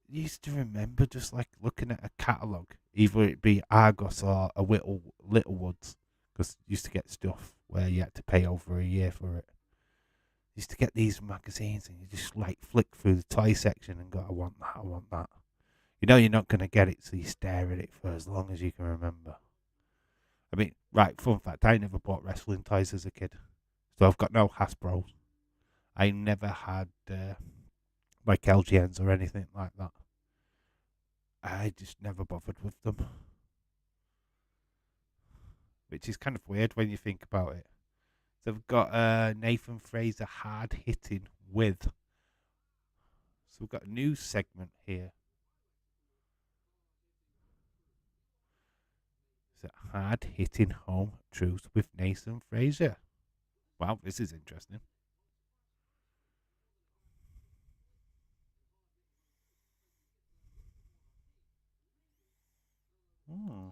I used to remember just like looking at a catalogue, either it be Argos or a Little Woods, because you used to get stuff where you had to pay over a year for it. Used to get these magazines and you just like flick through the toy section and go, I want that, I want that. You know you're not going to get it, so you stare at it for as long as you can remember. I mean, right, fun fact, I never bought wrestling toys as a kid. So I've got no Hasbros. I never had like LGNs or anything like that. I just never bothered with them. Which is kind of weird when you think about it. So we've got Nathan Fraser hard hitting with. So we've got a new segment here. So hard hitting home truths with Nathan Fraser. Wow, this is interesting. Hmm.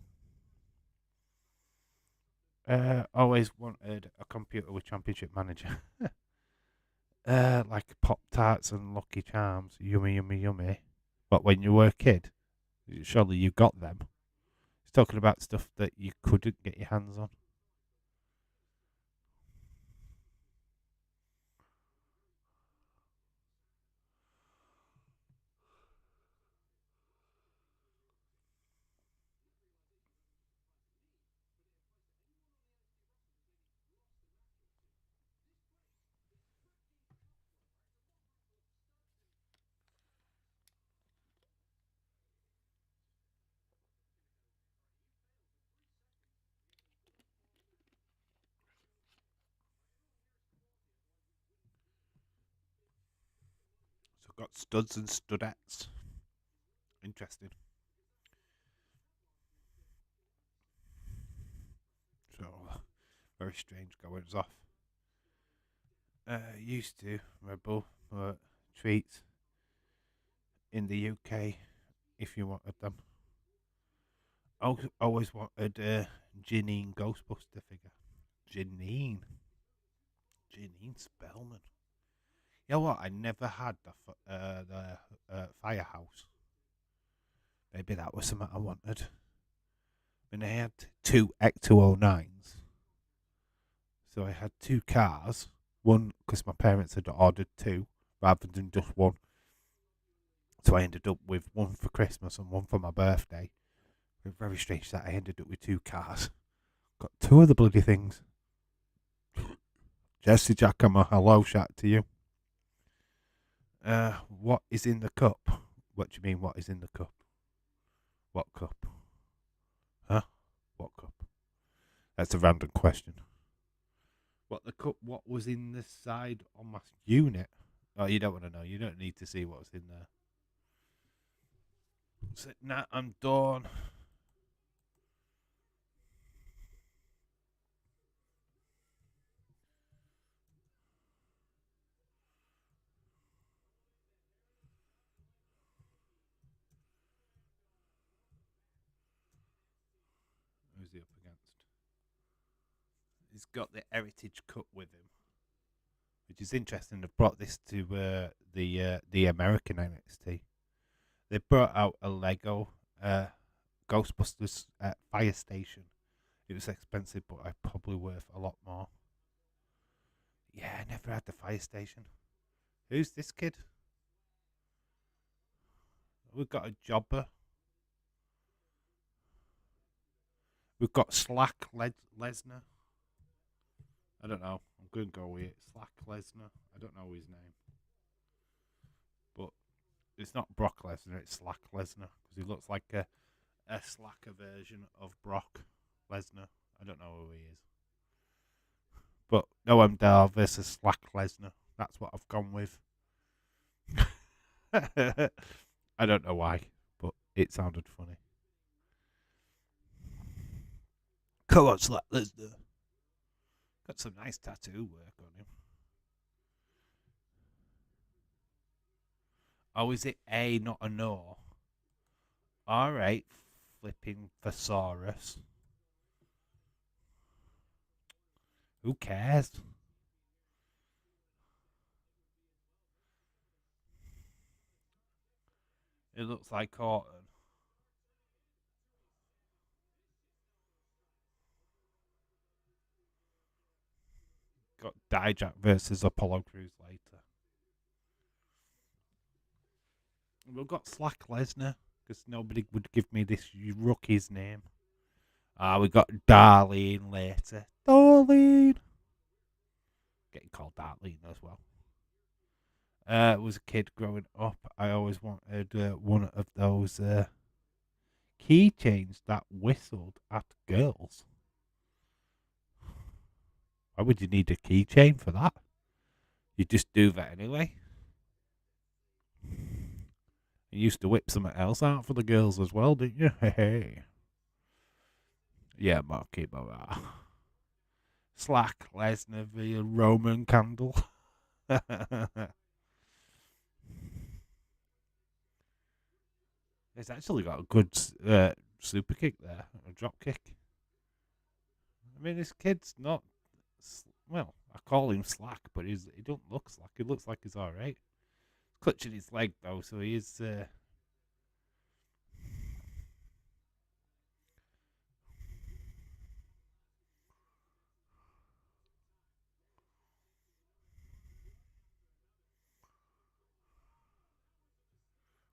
Always wanted a computer with Championship Manager. Like Pop Tarts and Lucky Charms. Yummy, yummy, yummy. But when you were a kid, surely you got them. He's talking about stuff that you couldn't get your hands on. So I've got studs and studettes. Interesting. So very strange goings off. Used to Rebel treats in the UK if you wanted them. Always wanted a Janine Ghostbuster figure. Janine. Janine Spellman. You know what? I never had the firehouse. Maybe that was something I wanted. When I had two Ec209s, so I had two cars. One because my parents had ordered two rather than just one. So I ended up with one for Christmas and one for my birthday. It's very strange that I ended up with two cars. Got two of the bloody things. Jesse Giacomo, hello, shout to you. What is in the cup? What do you mean, what is in the cup? What cup? Huh? What cup? That's a random question. What the cup? What was in the side on my unit? Oh, you don't want to know. You don't need to see what's in there. So, nah, I'm done. Who's he up against? He's got the Heritage Cup with him, which is interesting. They've brought this to the American NXT. They brought out a Lego Ghostbusters fire station. It was expensive, but probably worth a lot more. Yeah, I never had the fire station. Who's this kid? We've got a jobber. We've got Lesnar. I don't know. I'm going to go with it. Slack Lesnar. I don't know his name. But it's not Brock Lesnar, it's Slack Lesnar. Because he looks like a slacker version of Brock Lesnar. I don't know who he is. But Noam Dar versus Slack Lesnar. That's what I've gone with. I don't know why, but it sounded funny. Come on, Slack, let's do. Got some nice tattoo work on him. Oh, is it A, not a no? All right, flipping thesaurus. Who cares? It looks like Orton. Got Dijak versus Apollo Crews later. We've got Slack Lesnar because nobody would give me this rookie's name. We got Darlene later. Darlene. Getting called Darlene as well. Was a kid growing up. I always wanted one of those keychains that whistled at girls. Why would you need a keychain for that? You just do that anyway. You used to whip something else out for the girls as well, didn't you? Hey. Yeah, Marky Baba. Slack Lesnar via Roman candle. It's actually got a good super kick there, a drop kick. I mean, this kid's not. Well, I call him slack, but he don't look slack. He looks like he's all right. Clutching his leg though, so he is.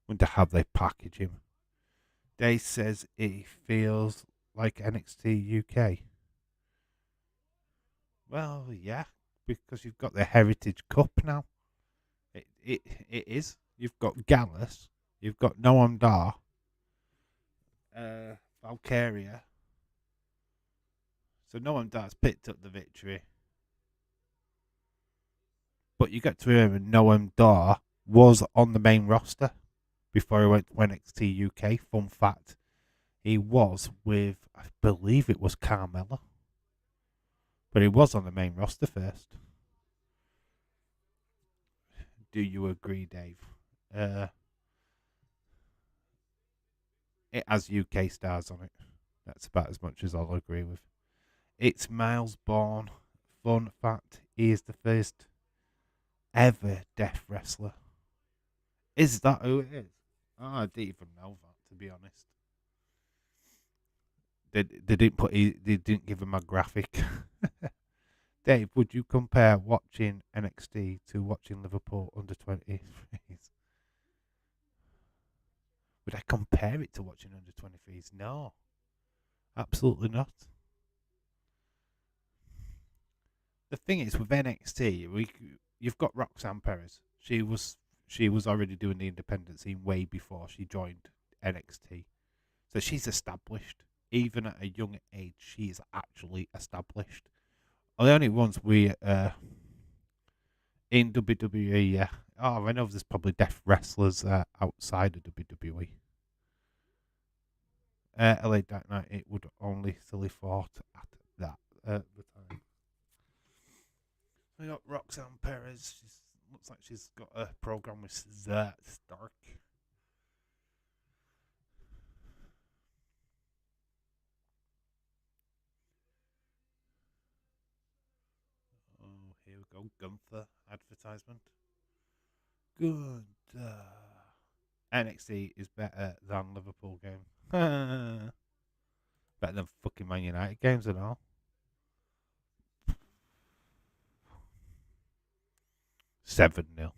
Wonder how they package him. Day says it feels like NXT UK. Well, yeah, because you've got the Heritage Cup now. It is. You've got Gallus. You've got Noam Dar. Valkyria. So Noam Dar's picked up the victory. But you got to remember Noam Dar was on the main roster before he went to NXT UK. Fun fact. He was with, I believe it was Carmella. But he was on the main roster first. Do you agree, Dave? It has UK stars on it. That's about as much as I'll agree with. It's Miles Bourne. Fun fact, he is the first ever deaf wrestler. Is that who it is? Oh, I didn't even know that, to be honest. They didn't give him a graphic. Dave, would you compare watching NXT to watching Liverpool under 20s? Would I compare it to watching under 23s? No, absolutely not. The thing is with NXT, you've got Roxanne Perez. She was already doing the independent scene way before she joined NXT, so she's established. Even at a young age, she is actually established. The only ones we in WWE, yeah. Oh, I know there's probably deaf wrestlers outside of WWE. LA Dynamite, it would only silly thought at that the time. We got Roxanne Perez. She looks like she's got a program with Stark. Oh, here we go. Gunther advertisement. Good. NXT is better than Liverpool game. Better than fucking Man United games and all. 7-0.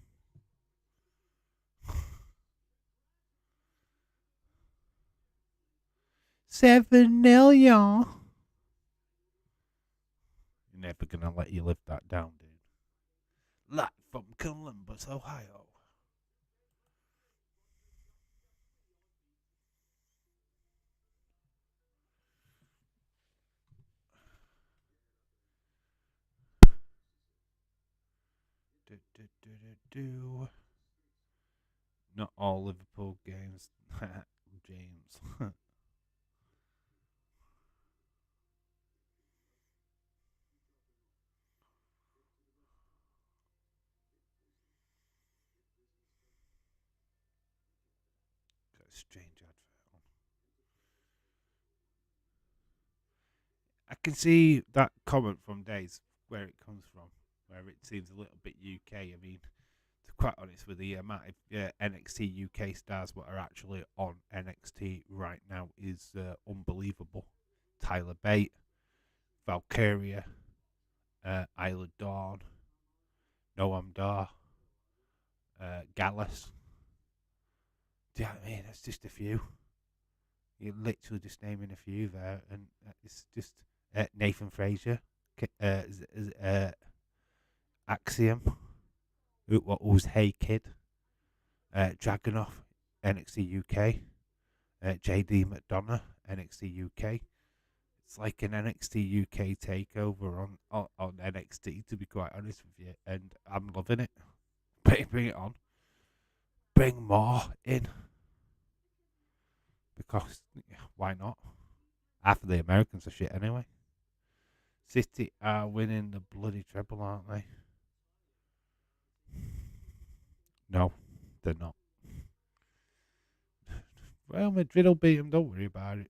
$7 million. You're never gonna let you live that down, dude. Live from Columbus, Ohio. Not all Liverpool games, James. a strange advert on. I can see that comment from Days where it comes from, where it seems a little bit UK. I mean, to be quite honest with the amount of NXT UK stars what are actually on NXT right now is unbelievable. Tyler Bate, Valkyria, Isla Dawn, Noam Dar, Gallus. Do you know what I mean? That's just a few. You're literally just naming a few there, and it's just Nathan Frazier, Axiom, what was Hey Kid, Dragunov, NXT UK, JD McDonough, NXT UK. It's like an NXT UK takeover on NXT, to be quite honest with you, and I'm loving it. Bring it on. Bring more in. Because, why not? Half of the Americans are shit anyway. City are winning the bloody treble, aren't they? No, they're not. Well, Madrid will beat them, don't worry about it.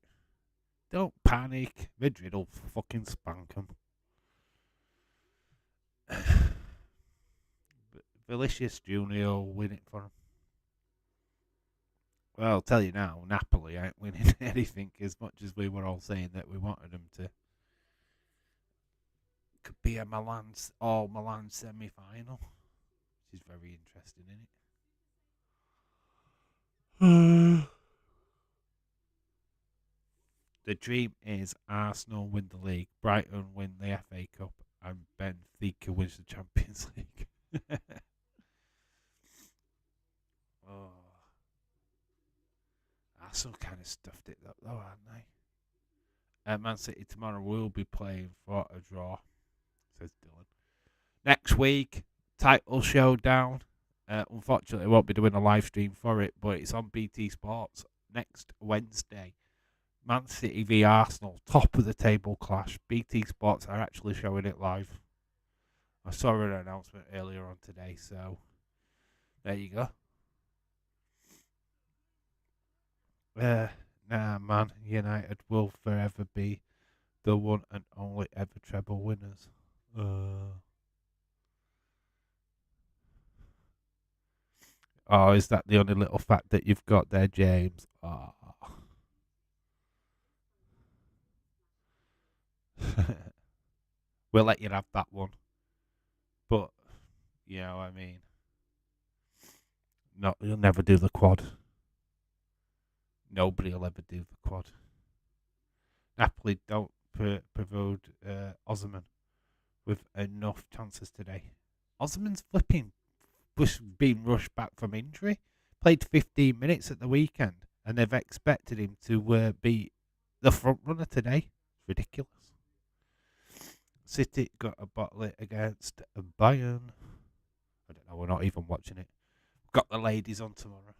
Don't panic. Madrid will fucking spank them. Vinicius Junior will win it for them. Well, I'll tell you now, Napoli ain't winning anything as much as we were all saying that we wanted them to. Could be a Milan semi-final, which is very interesting, isn't it? The dream is Arsenal win the league, Brighton win the FA Cup, and Benfica wins the Champions League. Oh, Arsenal kind of stuffed it up though, aren't they? Man City tomorrow will be playing for a draw, says Dylan. Next week, title showdown. Unfortunately, I won't be doing a live stream for it, but it's on BT Sports next Wednesday. Man City v Arsenal, top of the table clash. BT Sports are actually showing it live. I saw an announcement earlier on today, so there you go. Nah, man, United will forever be the one and only ever treble winners. Oh, is that the only little fact that you've got there, James? Oh. We'll let you have that one. But, you know what I mean? No, you'll never do the quad. Nobody will ever do the quad. Napoli don't provide Osman with enough chances today. Osman's flipping was being rushed back from injury. Played 15 minutes at the weekend, and they've expected him to be the front runner today. Ridiculous. City got a bottle against Bayern. I don't know. We're not even watching it. Got the ladies on tomorrow.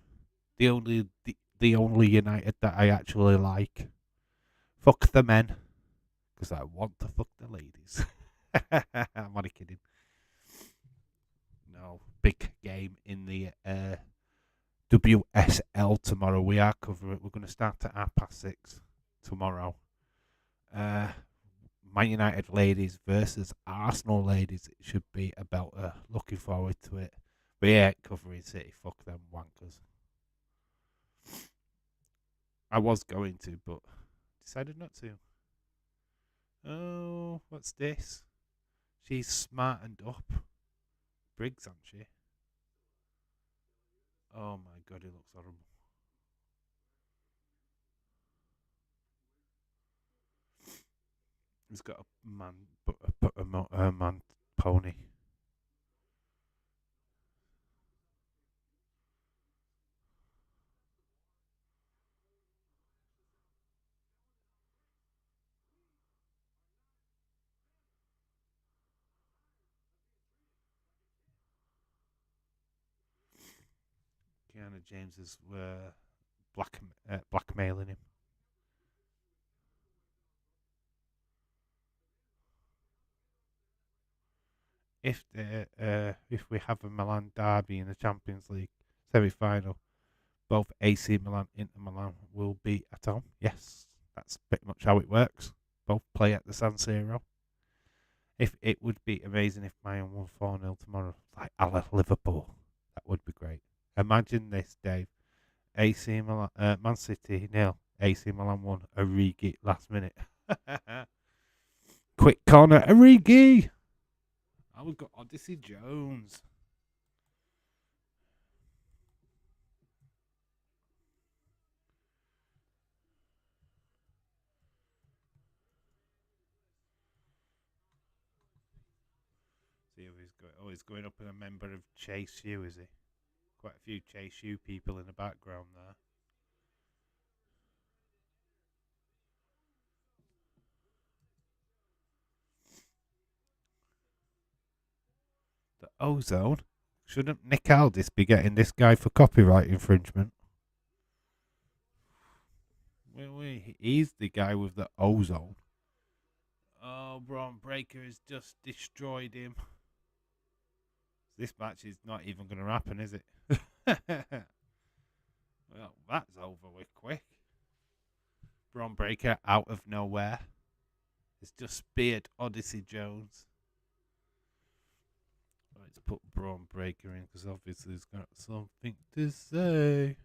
The only United that I actually like. Fuck the men, because I want to fuck the ladies. I'm only kidding. No, big game in the WSL tomorrow. We are covering it. We're going to start at 6:30 tomorrow. Man United ladies versus Arsenal ladies. It should be a belter. Looking forward to it. But yeah, covering City. Fuck them wankers. I was going to, but decided not to. Oh, what's this? She's smartened up. Briggs, aren't she? Oh my god, it looks horrible. He's got a man pony. Kiana James is blackmailing him. If we have a Milan derby in the Champions League semi-final, both AC Milan and Inter Milan will be at home. Yes, that's pretty much how it works. Both play at the San Siro. If it would be amazing if Bayern won 4-0 tomorrow, like a la Liverpool. That would be great. Imagine this, Dave. AC Milan, Man City nil. AC Milan won. Origi last minute. Quick corner, Origi. Oh, we've got Odyssey Jones. See who he's going. Oh, he's going up as a member of Chase U, is he? Quite a few Chase U people in the background there. The Ozone. Shouldn't Nick Aldis be getting this guy for copyright infringement? Wait, he's the guy with the ozone. Oh, Braun Breaker has just destroyed him. This match is not even going to happen, is it? Well, that's over with quick. Braun Breaker out of nowhere. It's just speared Odyssey Jones. Let's put Braun Breaker in because obviously he's got something to say.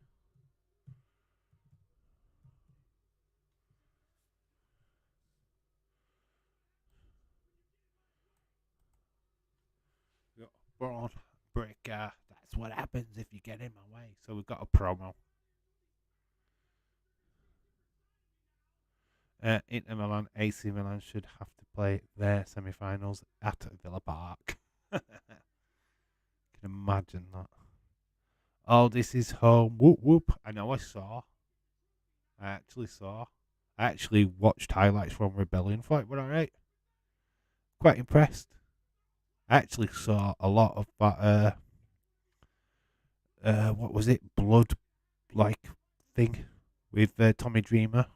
Braun Breaker. That's what happens if you get in my way. So we've got a promo. Inter Milan, AC Milan should have to play their semi-finals at Villa Park. Can imagine that. Oh, this is home. Whoop whoop. I know. I actually watched highlights from Rebellion fight. Were alright. Quite impressed. I actually saw a lot of that. What was it? Blood like thing with Tommy Dreamer.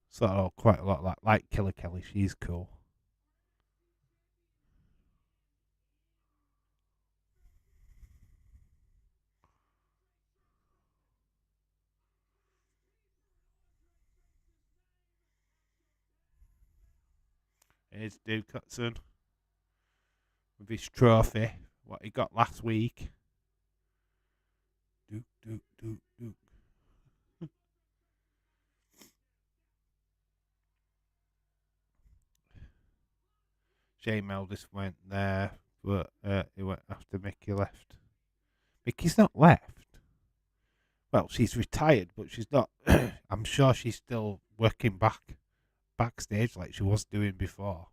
So quite a lot like Killer Kelly. She's cool. Here's Duke Hudson with his trophy. What he got last week. Duke. Shane Meldis went there, but he went after Mickey left. Mickey's not left. Well, she's retired, but she's not. I'm sure she's still working backstage like she was doing before.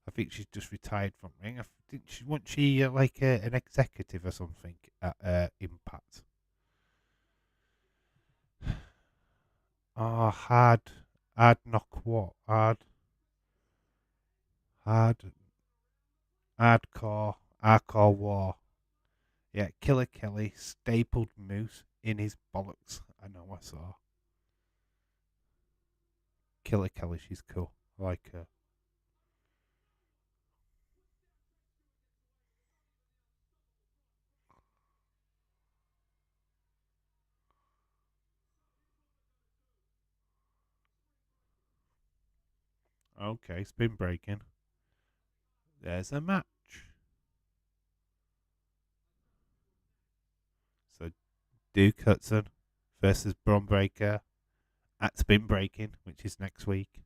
I think she's just retired from ring. Wasn't she like an executive or something at Impact? Oh, hard knock what? Hardcore war. Yeah, Killer Kelly stapled Moose in his bollocks. I know, I saw. Killer Kelly, she's cool. I like her. Okay, spin breaking. There's a match. So Duke Hudson versus Braun Breaker at spin breaking, which is next week.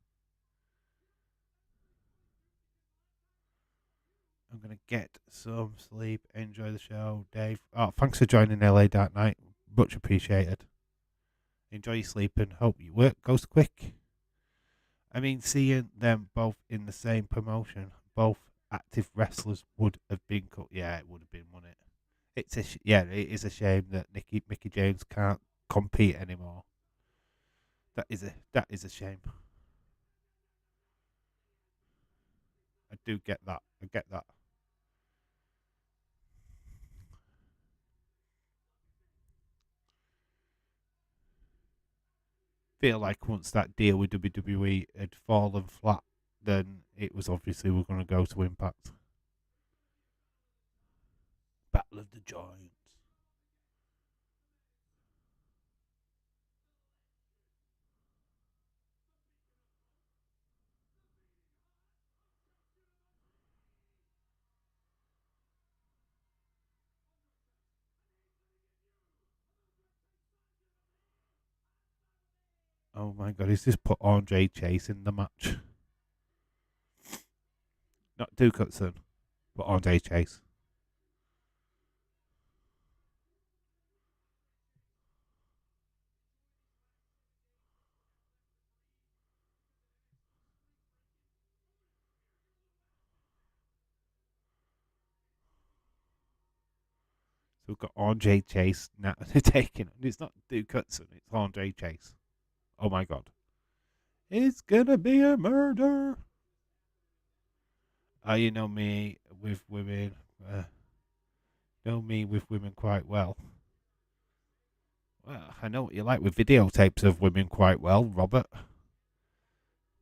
I'm gonna get some sleep. Enjoy the show, Dave. Oh, thanks for joining LA Dark Night. Much appreciated. Enjoy your sleep and hope your work goes quick. I mean, seeing them both in the same promotion, both active wrestlers would have been cut. Yeah, it would have been, wouldn't it? It is a shame that Mickey James can't compete anymore. That is a shame. I do get that. I get that. Feel like once that deal with WWE had fallen flat, then it was obviously we're going to go to Impact. Battle of the Giants. Oh my God, he's just put Andre Chase in the match. Not Duke Hudson, but Andre Chase. So we've got Andre Chase now taking it. It's not Duke Hudson, it's Andre Chase. Oh my God. It's gonna be a murder. You know me with women. Know me with women quite well. Well, I know what you like with videotapes of women quite well, Robert.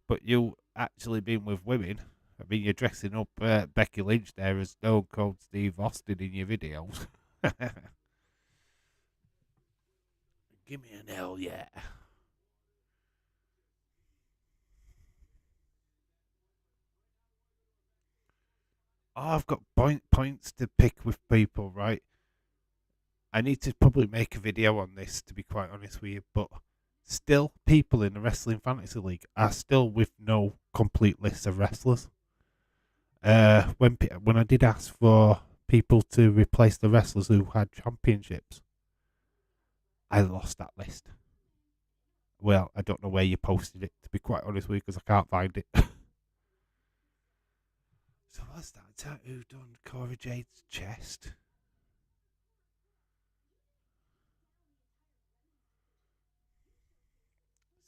But you actually being with women, I mean, you're dressing up Becky Lynch there as Stone Cold Steve Austin in your videos. Give me an L, yeah. Oh, I've got points to pick with people, right? I need to probably make a video on this, to be quite honest with you, but still, people in the Wrestling Fantasy League are still with no complete list of wrestlers. When I did ask for people to replace the wrestlers who had championships, I lost that list. Well, I don't know where you posted it, to be quite honest with you, because I can't find it. So what's that? Is that who done Cora Jade's chest?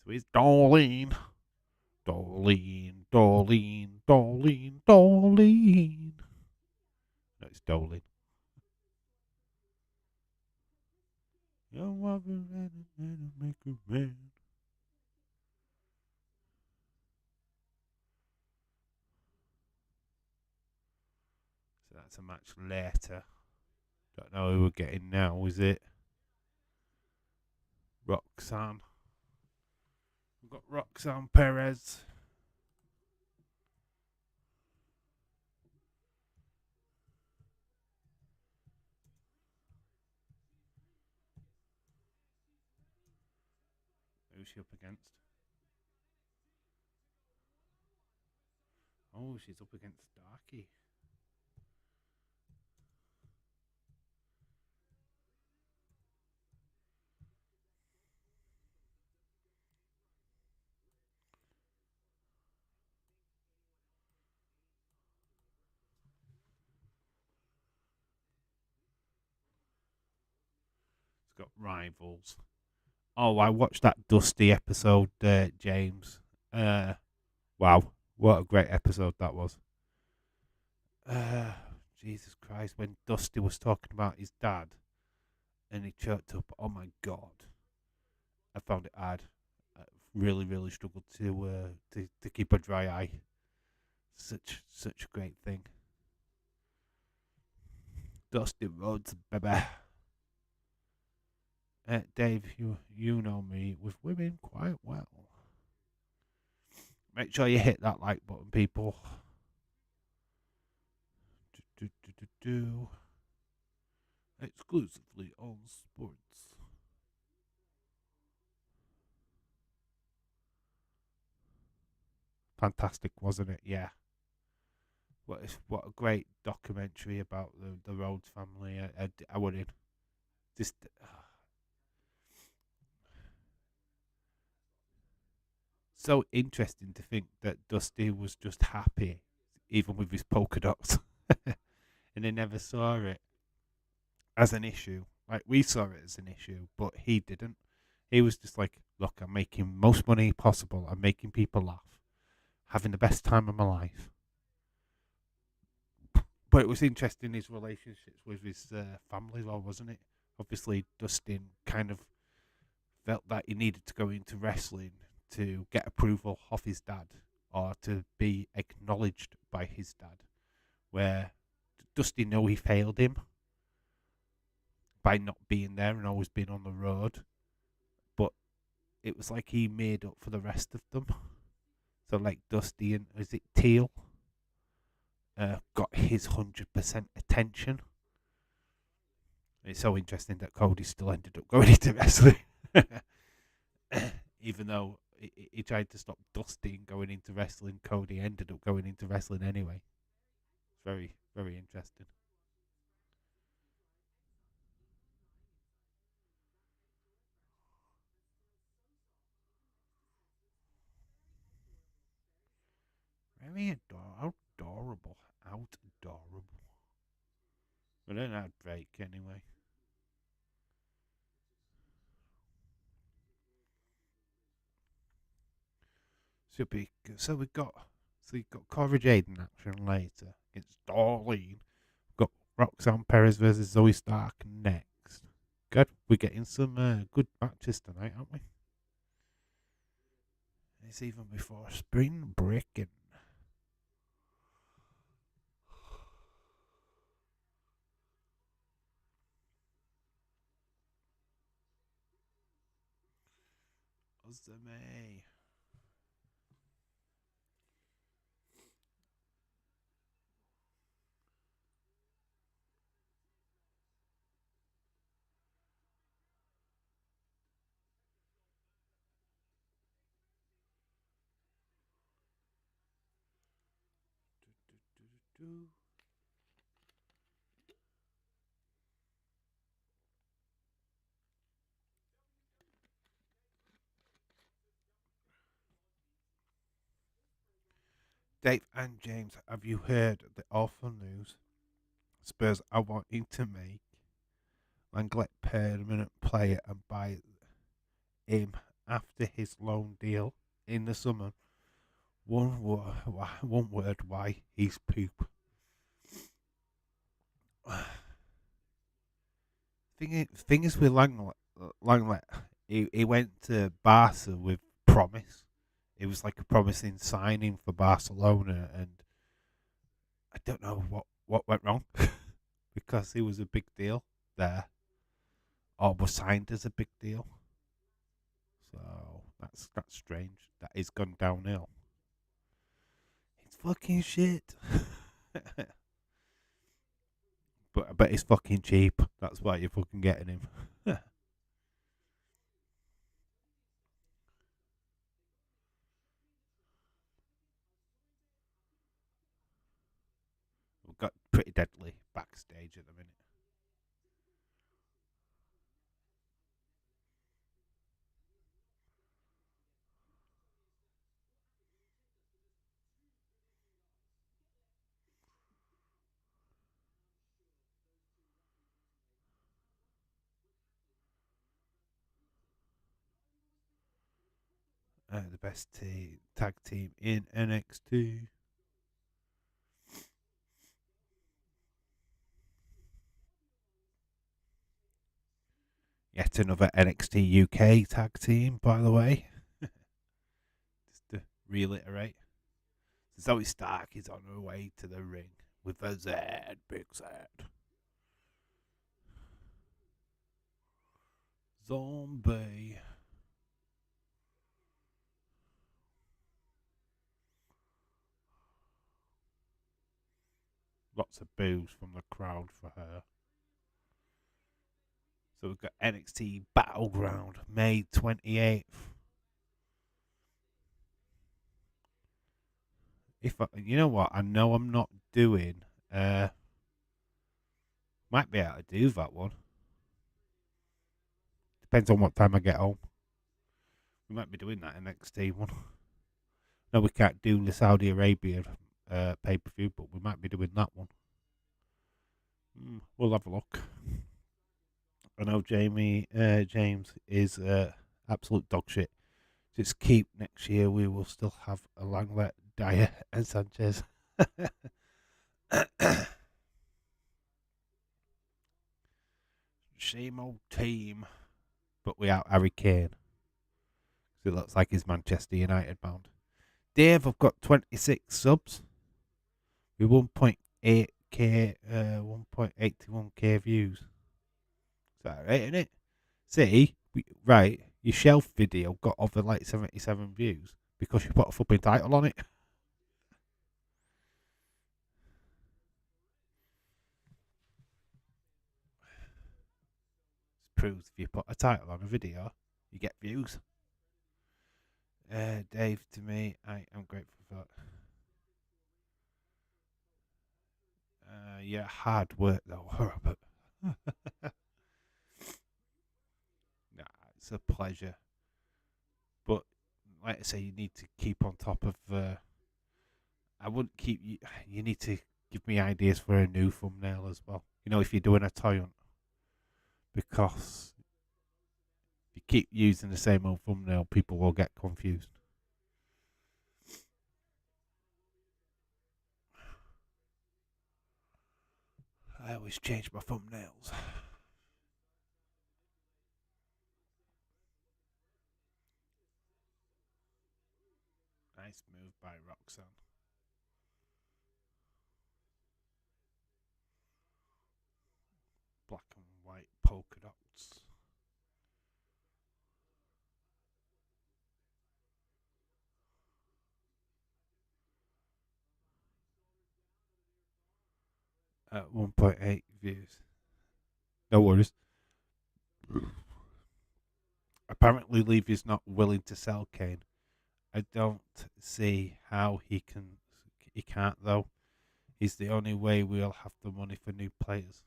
So it's Darlene. Darlene, Darlene, Darlene, Darlene. No, it's Darlene. You're walking and make a man. So that's a match later. Don't know who we're getting now, is it? Roxanne. We've got Roxanne Perez. Who's she up against? Oh, she's up against Darky. It's got rivals. Oh, I watched that Dusty episode, James. Wow, what a great episode that was. Uh, Jesus Christ, when Dusty was talking about his dad and he choked up, oh my God. I found it hard. I really, really struggled to keep a dry eye. Such a great thing. Dusty Rhodes, baby. Dave, you know me with women quite well. Make sure you hit that like button, people. Exclusively on sports. Fantastic, wasn't it? Yeah. What a great documentary about the Rhodes family. I wouldn't just so interesting to think that Dusty was just happy, even with his polka dots, and they never saw it as an issue. Like we saw it as an issue, but he didn't. He was just like, "Look, I'm making most money possible. I'm making people laugh, having the best time of my life." But it was interesting his relationships with his family, as well, wasn't it? Obviously, Dustin kind of felt that he needed to go into wrestling to get approval of his dad or to be acknowledged by his dad. Where Dusty know he failed him by not being there and always being on the road, but it was like he made up for the rest of them. So like Dusty and is it Teal got his 100% attention. It's so interesting that Cody still ended up going into wrestling. Even though he tried to stop Dusty going into wrestling. Cody ended up going into wrestling anyway. It's very, very interesting. Very adorable. Adorable. We don't have Drake anyway. So we got Cora Jade in action later against Darlene. We've got Roxanne Perez versus Zoe Stark next. Good. We're getting some good matches tonight, aren't we? It's even before spring breaking. Awesome. Dave and James, have you heard the awful news? Spurs are wanting to make Langlet permanent player and buy him after his loan deal in the summer. One word, why he's poop. Thing is with Langlet, he went to Barca with promise. It was like a promising signing for Barcelona, and I don't know what went wrong because he was a big deal there, or was signed as a big deal. So that's strange. That he's gone downhill. It's fucking shit. but it's fucking cheap. That's why you're fucking getting him. We've got pretty deadly backstage at the minute. The best tag team in NXT. Yet another NXT UK tag team, by the way. Just to reiterate. Zoe Stark is on her way to the ring with a Z, big Z. Zombie. Lots of boos from the crowd for her. So we've got NXT Battleground, May 28th. You know what, I know I'm not doing. Might be able to do that one. Depends on what time I get home. We might be doing that NXT one. No, we can't do the Saudi Arabia pay per view, but we might be doing that one. We'll have a look. I know James is absolute dog shit. Just keep next year. We will still have a Langlet, Dyer, and Sanchez. Same old team, but without Harry Kane. So it looks like he's Manchester United bound. Dave, I've got 26 subs with 1.8k, 1.81k views. Is that right, isn't it? See, right, your shelf video got over like 77 views because you put a flipping title on it. Proves if you put a title on a video, you get views. Dave, to me, I am grateful for that. Yeah, hard work though, but nah, it's a pleasure. But like I say, you need to keep on top of. I wouldn't keep you. You need to give me ideas for a new thumbnail as well. You know, if you're doing a toy hunt, because if you keep using the same old thumbnail, people will get confused. I always change my thumbnails. Nice move by Roxanne. Black and white polka dots. 1.8 views. No worries. Apparently, Levy's not willing to sell Kane. I don't see how he can. He can't though. He's the only way we'll have the money for new players.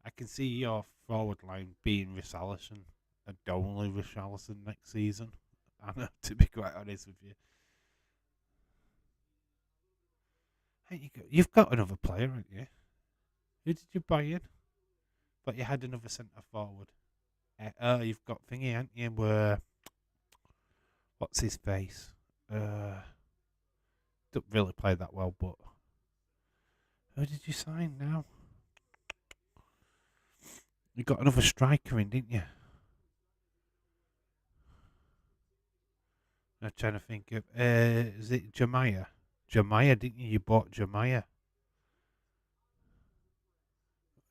I can see your forward line being Richarlison and only Richarlison next season. I know, to be quite honest with you. Hey, you've got another player, haven't you? Who did you buy in? But you had another centre forward. You've got thingy, haven't you? What's his face? Don't really play that well, but who did you sign now? You got another striker in, didn't you? I'm trying to think of. Is it Jemiah? Jemiah, didn't you? You bought Jemiah.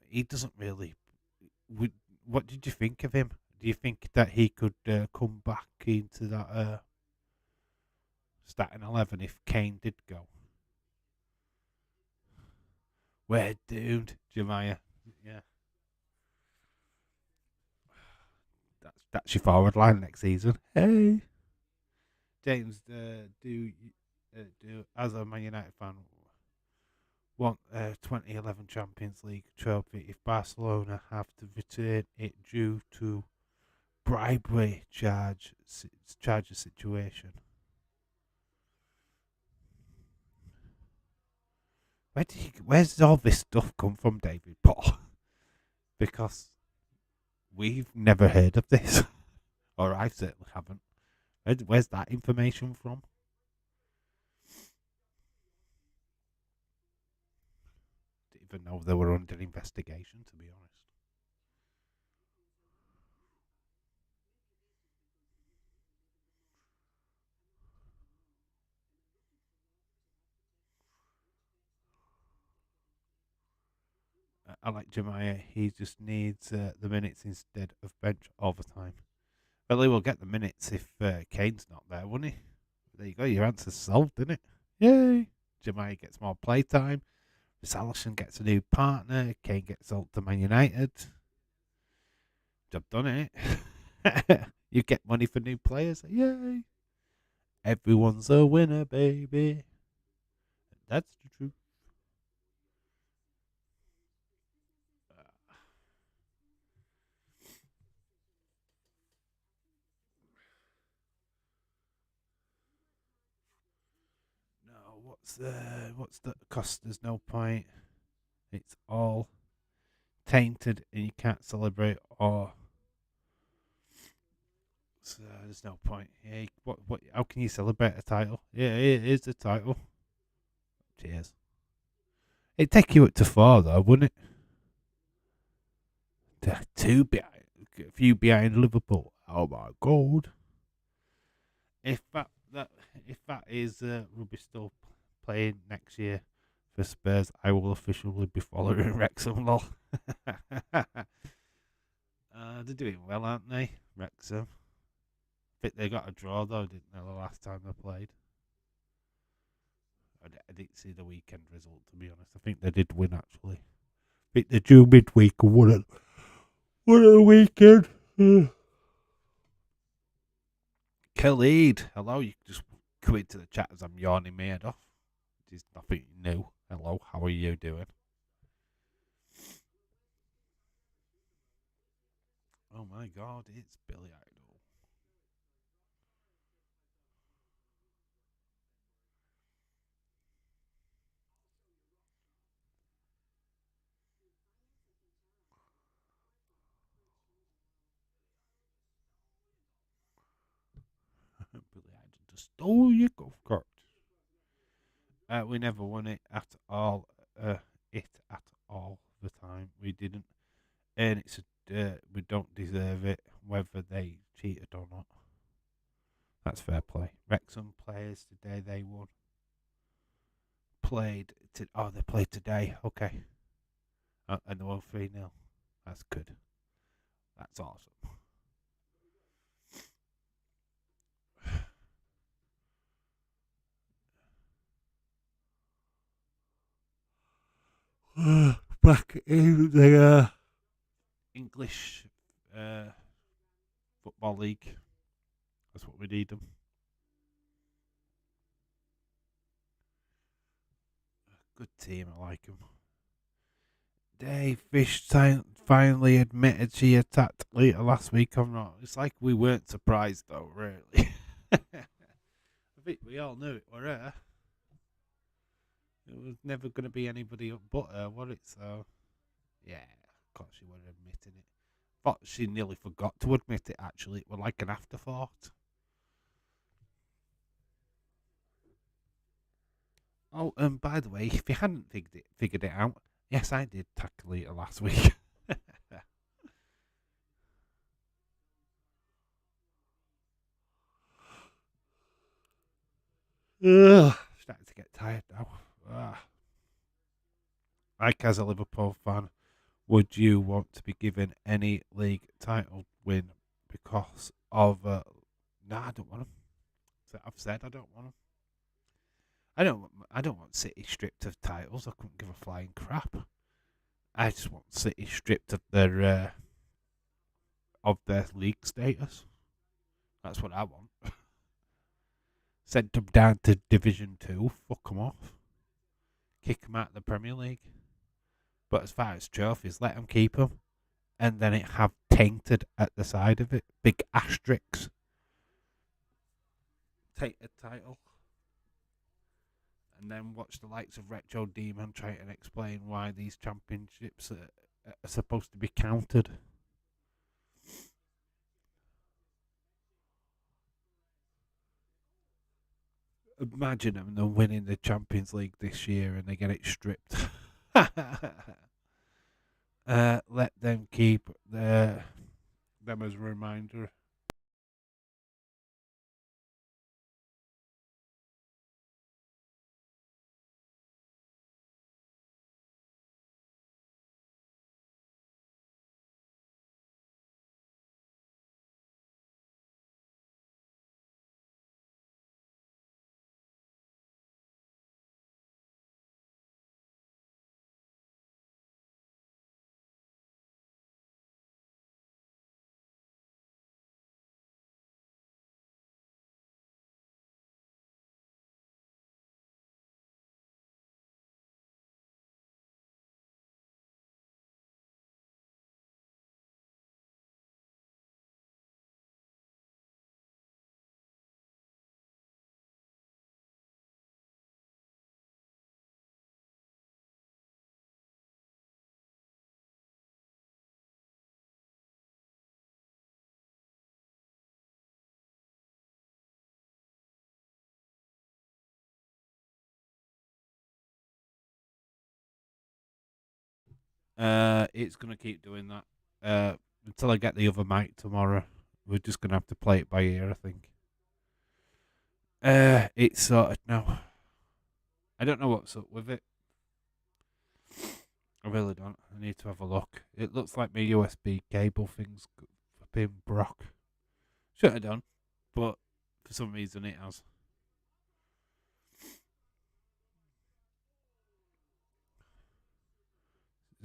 He doesn't really. What did you think of him? Do you think that he could come back into that starting 11 if Kane did go? We're doomed, Jemiah. Yeah, that's your forward line next season. Hey, James, do as a Man United fan want 2011 Champions League trophy if Barcelona have to return it due to bribery charge situation? Where's all this stuff come from, David Paul? Because we've never heard of this, or I certainly haven't. Where's that information from? Didn't even know they were under investigation, to be honest. I like Jemiah. He just needs the minutes instead of bench all the time. Well, he will get the minutes if Kane's not there, won't he? There you go. Your answer's solved, isn't it? Yay! Jemiah gets more playtime. Richarlison gets a new partner. Kane gets sold to Man United. Job done, innit? You get money for new players. Yay! Everyone's a winner, baby. That's the truth. No, what's the cost? There's no point. It's all tainted, and you can't celebrate. Or so there's no point. Yeah, what? How can you celebrate a title? Yeah, it is a title. Cheers. It'd take you up to 4 though, wouldn't it? Two behind, a few behind Liverpool. Oh my god! If that if that is Ruby still playing next year for Spurs, I will officially be following Wrexham. Lol. They're doing well, aren't they, Wrexham? I think they got a draw though, didn't they? The last time they played. I didn't see the weekend result, to be honest. I think they did win actually. I think they drew midweek and won at the weekend. Khalid. Hello, you can just come into the chat as I'm yawning my head off. It is nothing new. Hello, how are you doing? Oh my god, it's Billy Idol. Billy Idol just stole your golf cart. We never won it at all. It at all the time. We didn't. And we don't deserve it, whether they cheated or not. That's fair play. Wrexham players today, they won. They played today. Okay. And they won 3-0. That's good. That's awesome. Back in the English Football League. That's what we need them. Good team, I like them. Dave Fish finally admitted she attacked Lita last week. I'm not. It's like we weren't surprised though, really. I think we all knew it were her. It was never going to be anybody but her, was it? So, yeah, of course she wasn't admitting it. But she nearly forgot to admit it, actually. It was like an afterthought. Oh, and by the way, if you hadn't figured it out, yes, I did tackle Lita last week. Ugh, starting to get tired now. Ugh. Like, as a Liverpool fan, would you want to be given any league title win because of? Nah, I don't want them. I've said I don't want them. I don't. I don't want City stripped of titles. I couldn't give a flying crap. I just want City stripped of their league status. That's what I want. Send them down to Division 2. Fuck them off. Kick them out of the Premier League. But as far as trophies, let them keep them. And then it have tainted at the side of it. Big asterisks. Tainted title. And then watch the likes of Retro Demon try and explain why these championships are supposed to be counted. Imagine them winning the Champions League this year and they get it stripped. Let them keep them as a reminder. It's gonna keep doing that. Until I get the other mic tomorrow. We're just gonna have to play it by ear, I think. It's sorted now. I don't know what's up with it. I really don't. I need to have a look. It looks like my USB cable thing's been broke. Should have done, but for some reason it has.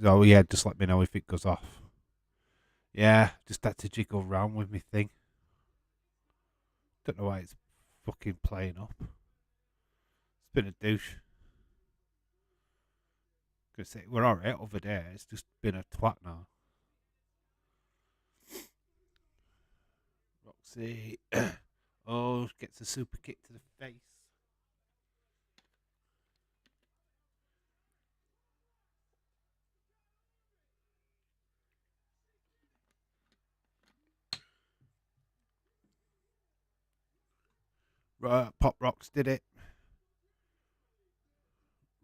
So yeah, just let me know if it goes off. Yeah, just had to jiggle around with me thing. Don't know why it's fucking playing up. It's been a douche. Because we're alright over there. It's just been a twat now. Roxy. Oh, gets a super kick to the face. Right, Pop Rocks did it.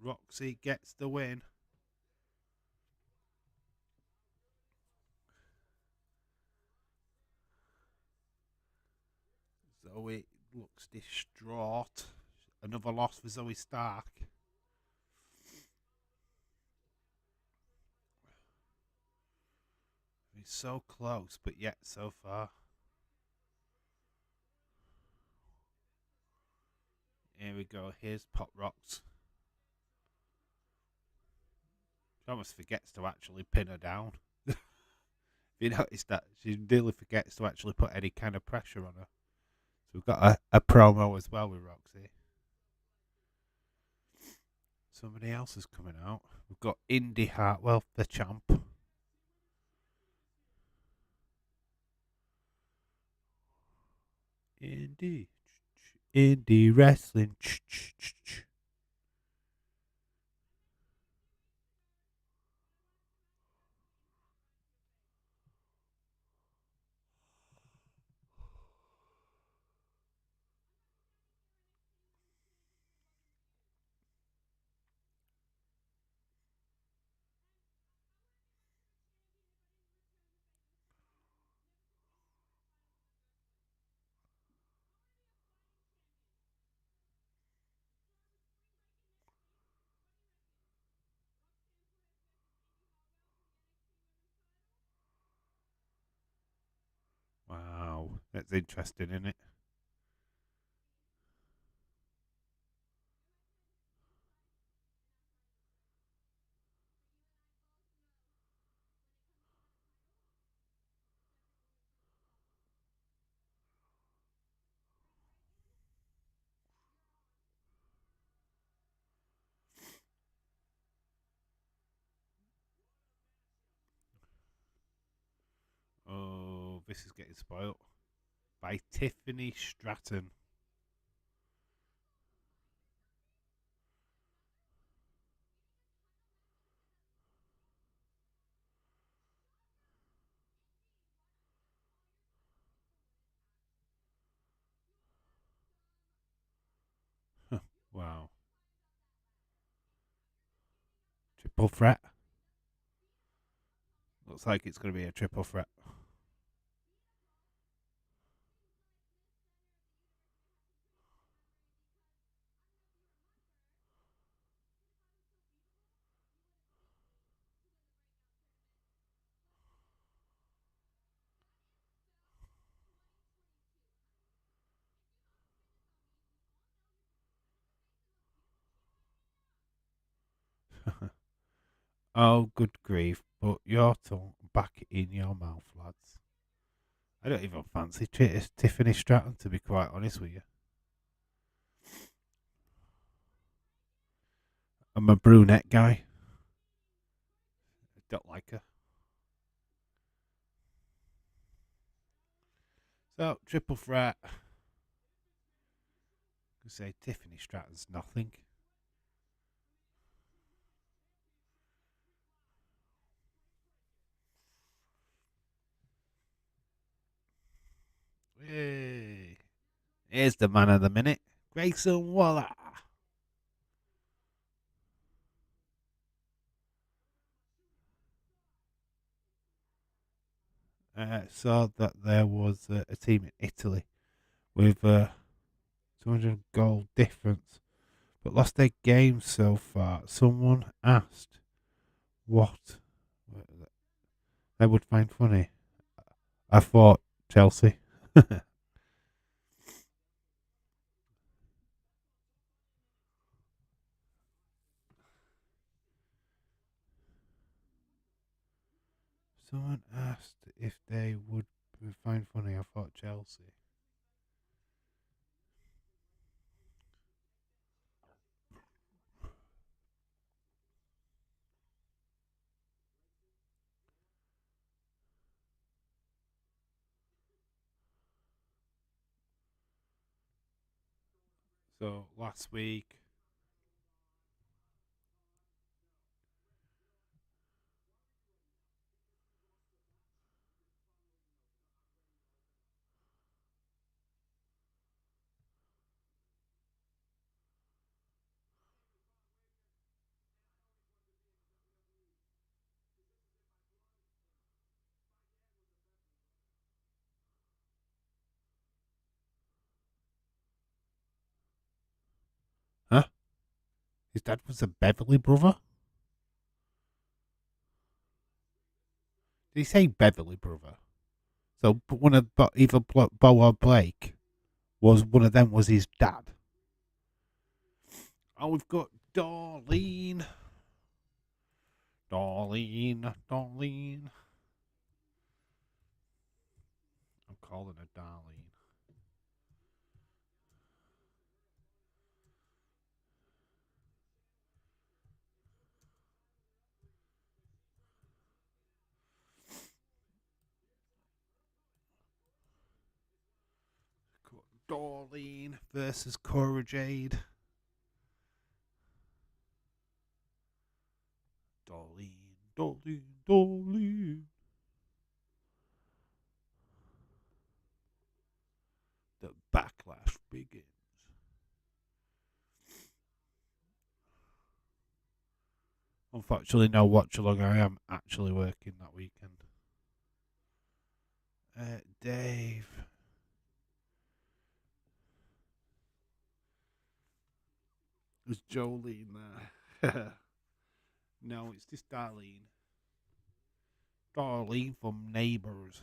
Roxy gets the win. Zoe looks distraught. Another loss for Zoe Stark. He's so close, but yet so far. Here we go. Here's Pop Rocks. She almost forgets to actually pin her down. You notice that she nearly forgets to actually put any kind of pressure on her. So we've got a promo as well with Roxy. Somebody else is coming out. We've got Indy Hartwell, the champ. Indie wrestling. Wow, that's interesting, isn't it? Oh, this is getting spoiled by Tiffany Stratton. Wow. Triple threat. Looks like it's going to be a triple threat. Oh, good grief. Put your tongue back in your mouth, lads. I don't even fancy Tiffany Stratton, to be quite honest with you. I'm a brunette guy. I don't like her. So, triple threat. I say Tiffany Stratton's nothing. Hey. Here's the man of the minute, Grayson Waller. Saw that there was a team in Italy with 200 goal difference, but lost their game so far. Someone asked what they would find funny. I thought Chelsea. Someone asked if they would find funny. I thought Chelsea. So last week, huh? His dad was a Beverly brother. Did he say Beverly brother? So one of either Bo or Blake was one of them was his dad. Oh, we've got Darlene. Darlene. I'm calling her Darlene. Darlene versus Cora Jade. Darlene. The backlash begins. Unfortunately, no watch along. I am actually working that weekend. Dave. Is Jolene there? No, it's just Darlene. Darlene from Neighbours.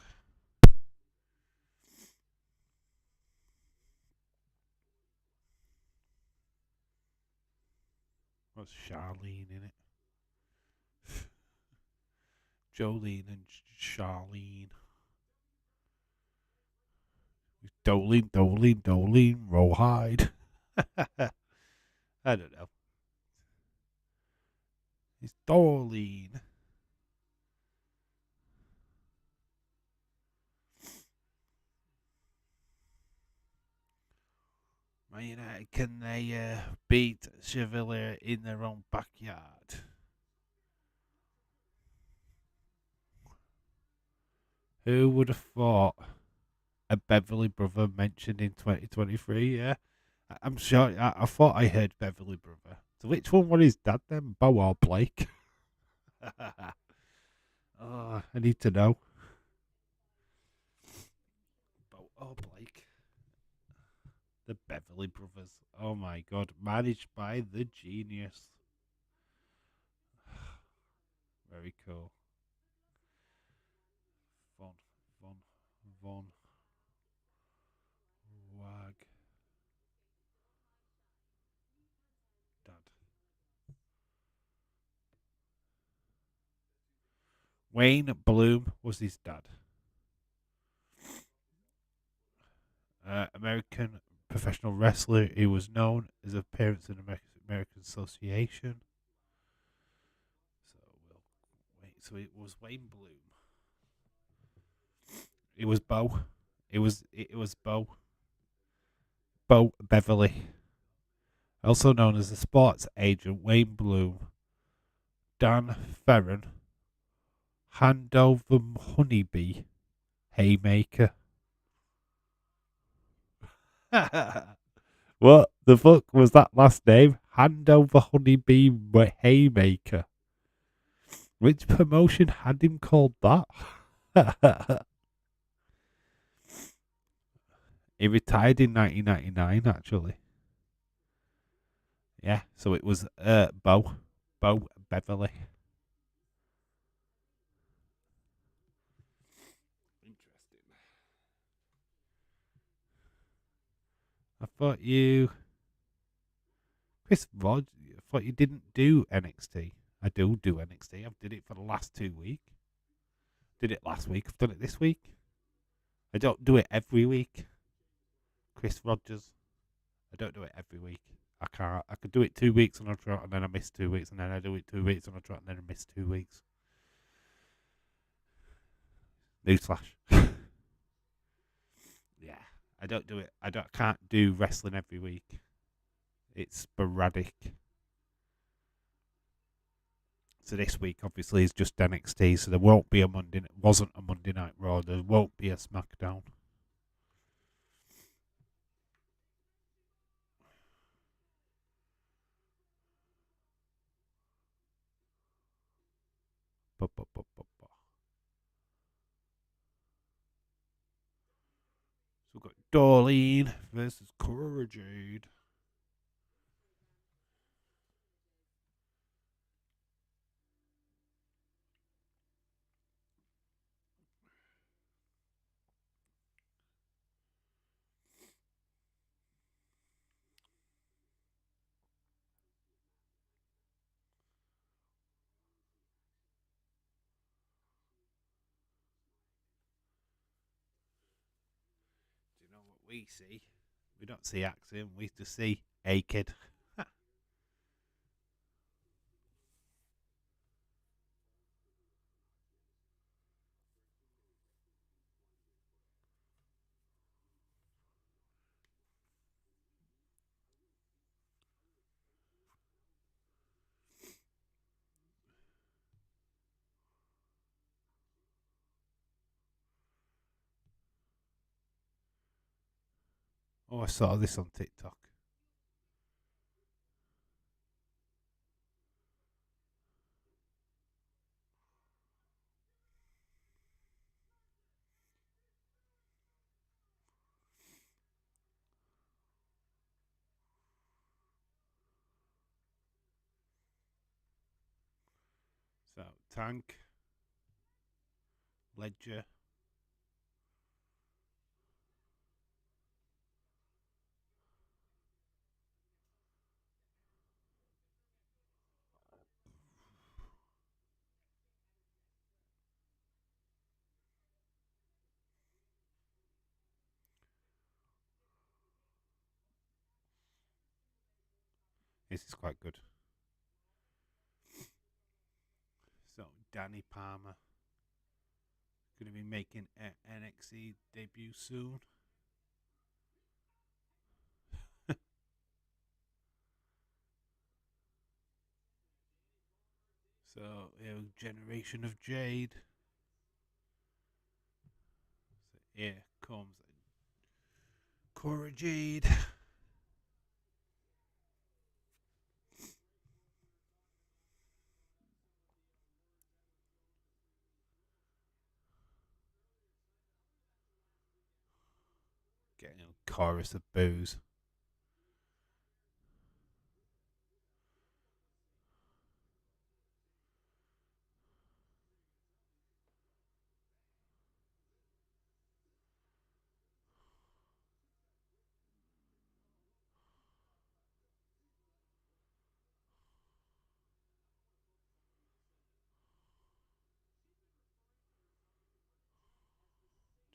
What's Charlene in it? Jolene and Charlene. Dolene, Rawhide. I don't know. It's Darlene. Man United, can they beat Sevilla in their own backyard? Who would have thought a Beverly brother mentioned in 2023? Yeah, I'm sure. I thought I heard Beverly brother. So which one was his dad then? Bo or Blake? Oh, I need to know. Bo or Blake? The Beverly brothers. Oh my god, managed by the genius. Very cool. Von, Von, Wag, Dad. Wayne Bloom was his dad. American professional wrestler. He was known as appearance in the American Association. So we'll wait. So it was Wayne Bloom. It was Bo. It was Bo. Bo Beverly, also known as the sports agent Wayne Bloom, Dan Ferron, Handover Honeybee, Haymaker. What the fuck was that last name? Handover Honeybee Haymaker. Which promotion had him called that? He retired in 1999, actually. Yeah, so it was Bo Beverly. Interesting. I thought Chris Rod, I thought you didn't do NXT. I do NXT. I've did it for the last 2 weeks. Did it last week. I've done it this week. I don't do it every week. Chris Rogers. I don't do it every week. I can't. I could do it 2 weeks on a trot and then I miss 2 weeks and then I do it 2 weeks on a trot and then I miss 2 weeks. Newsflash. Yeah, I don't do it. I can't do wrestling every week. It's sporadic. So this week, obviously, is just NXT. So there won't be a Monday. Wasn't a Monday Night Raw. There won't be a SmackDown. Ba, ba, ba, ba, ba. So we've got Darlene versus Cora Jade. Do you know what we see? We don't see Axiom. We just see A Kid. Oh, I saw this on TikTok. So Tank, Ledger. This is quite good. So Danny Palmer going to be making an NXT debut soon. So Generation of Jade. So here comes Cora Jade. Getting a chorus of boos.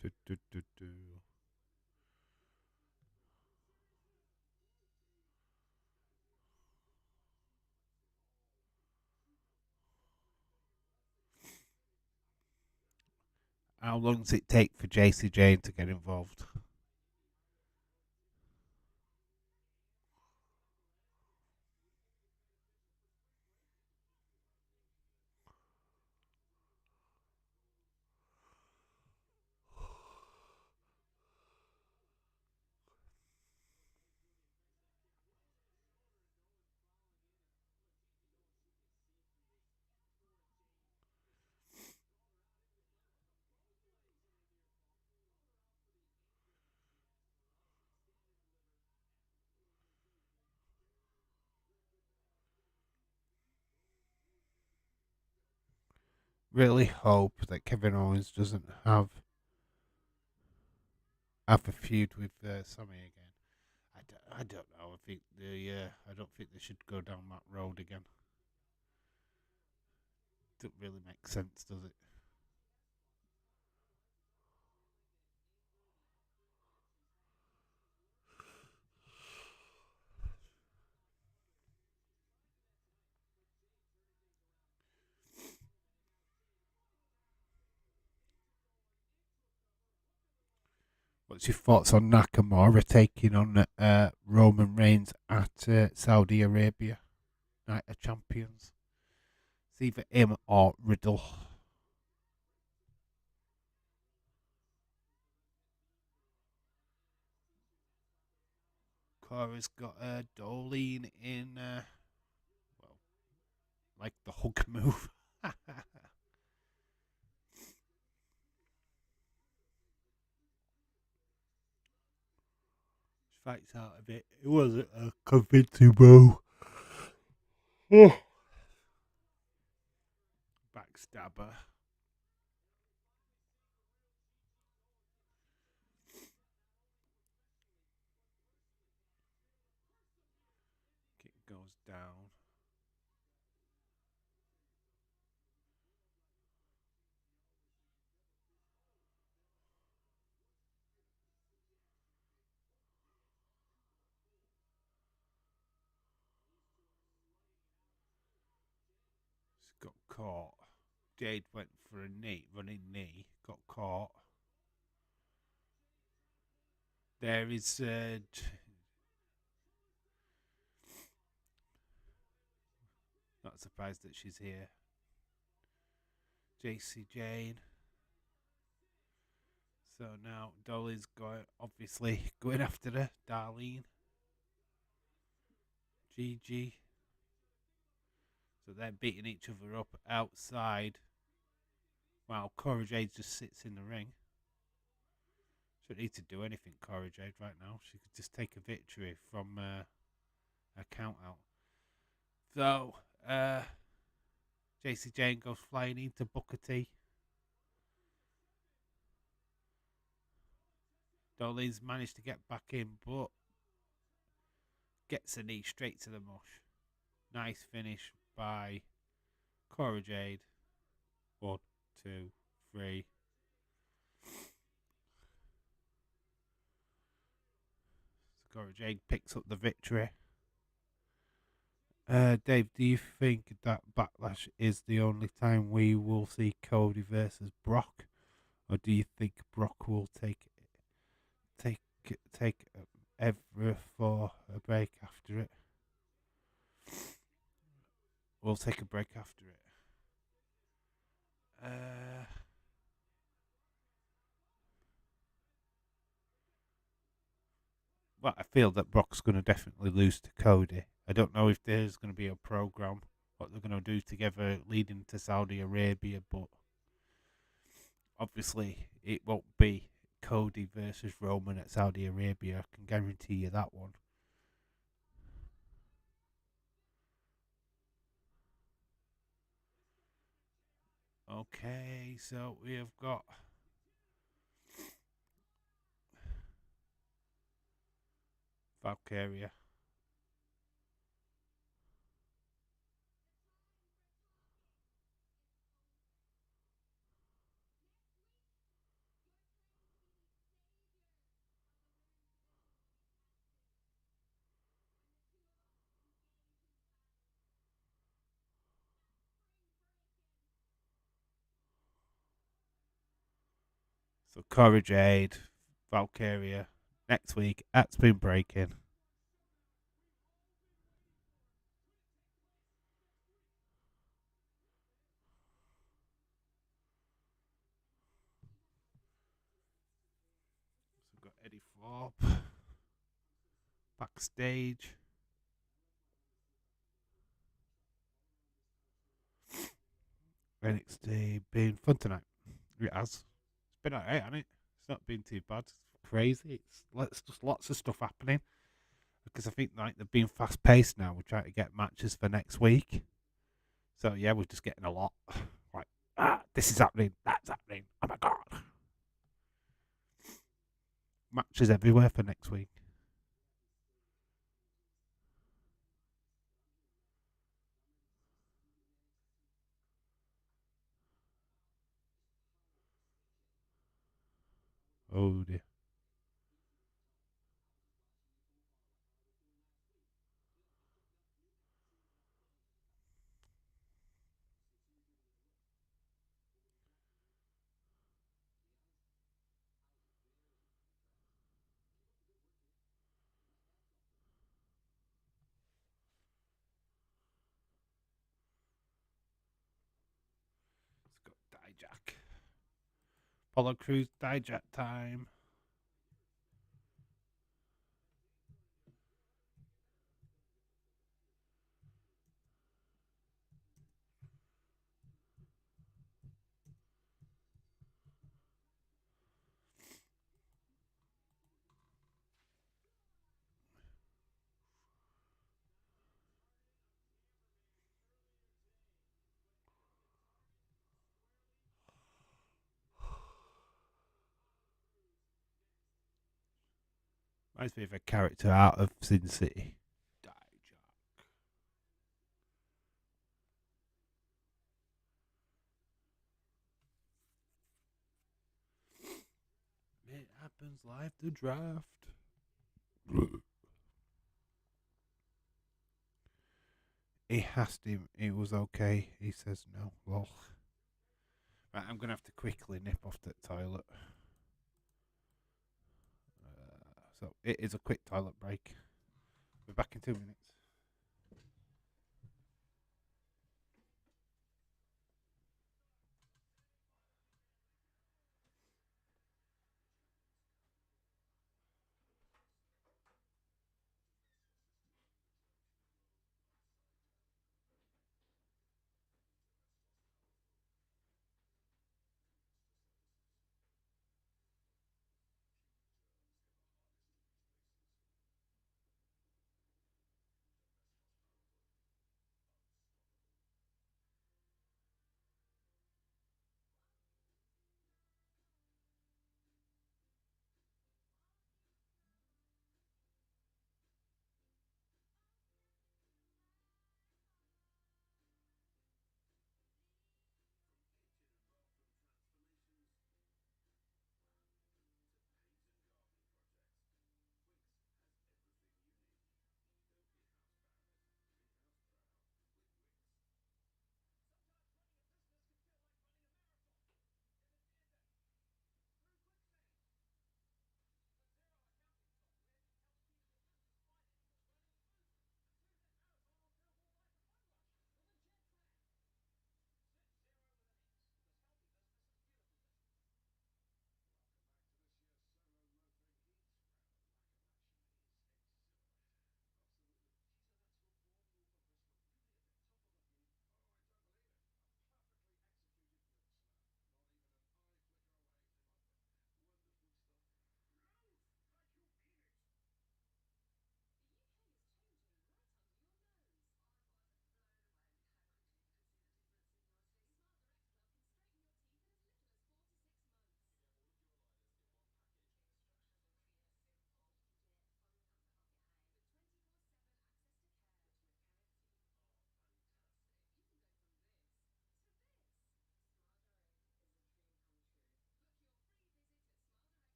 Do, do, do, do. How long does it take for JC Jane to get involved? Really hope that Kevin Owens doesn't have a feud with Sammy again. I don't know. I don't think they should go down that road again. Doesn't really make sense, does it? But What's your thoughts on Nakamura taking on Roman Reigns at Saudi Arabia Night of Champions? It's either him or Riddle. Cora's got Dolene in, well, like the hug move. Fights out a bit. It wasn't a convincing blow. Backstabber. Kick goes down. He's got caught. Jade went for a knee, running knee, got caught. There is not surprised that she's here. JC Jane. So now Dolly's obviously going after her, Darlene. GG. So they're beating each other up outside. Wow, Cora Jade just sits in the ring. She don't need to do anything, Cora Jade, right now. She could just take a victory from a count out. So, JC Jane goes flying into Booker T. Darlene's managed to get back in, but gets a knee straight to the mush. Nice finish by Cora Jade. 1, 2, 3. So Cora Jade picks up the victory. Dave, do you think that Backlash is the only time we will see Cody versus Brock, or do you think Brock will take ever for a break after it? We'll take a break after it. Well, I feel that Brock's going to definitely lose to Cody. I don't know if there's going to be a program, what they're going to do together leading to Saudi Arabia, but obviously it won't be Cody versus Roman at Saudi Arabia. I can guarantee you that one. Okay, so we have got Valkyria. So Cora Jade, Valkyria, next week at Spoon Breaking. So we've got Eddie Thorpe backstage. NXT been fun tonight. It has. It's been alright, hasn't it? It's not been too bad. It's crazy. It's just lots of stuff happening. Because I think like they're being fast paced now. We're trying to get matches for next week. So yeah, we're just getting a lot. Like, this is happening, that's happening. Oh my god. Matches everywhere for next week. Oh dear. Dijak. Apollo Crews Dijak time. Reminds me of a character out of Sin City. Dijak. It happens live the draft. He asked him, it was okay. He says no. Lol. Right, I'm going to have to quickly nip off to the toilet. So it is a quick toilet break. We're back in 2 minutes.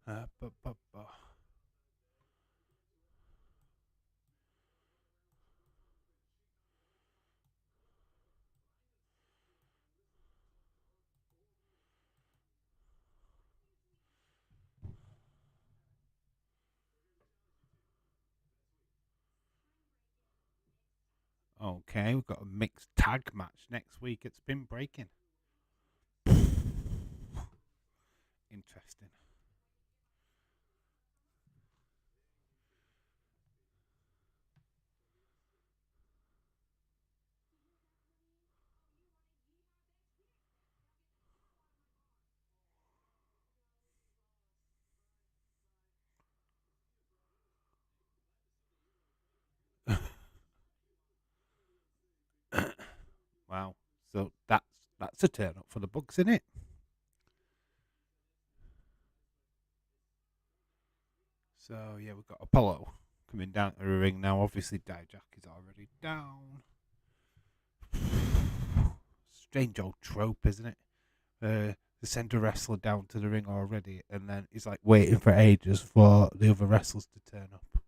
Uh, bu- bu- bu- Okay, we've got a mixed tag match next week at Spin Breaking. Interesting. Wow. So that's a turn up for the Bucks, isn't it? So yeah, we've got Apollo coming down to the ring now. Obviously, Dijak is already down. Strange old trope, isn't it? They send a wrestler down to the ring already, and then he's like waiting for ages for the other wrestlers to turn up.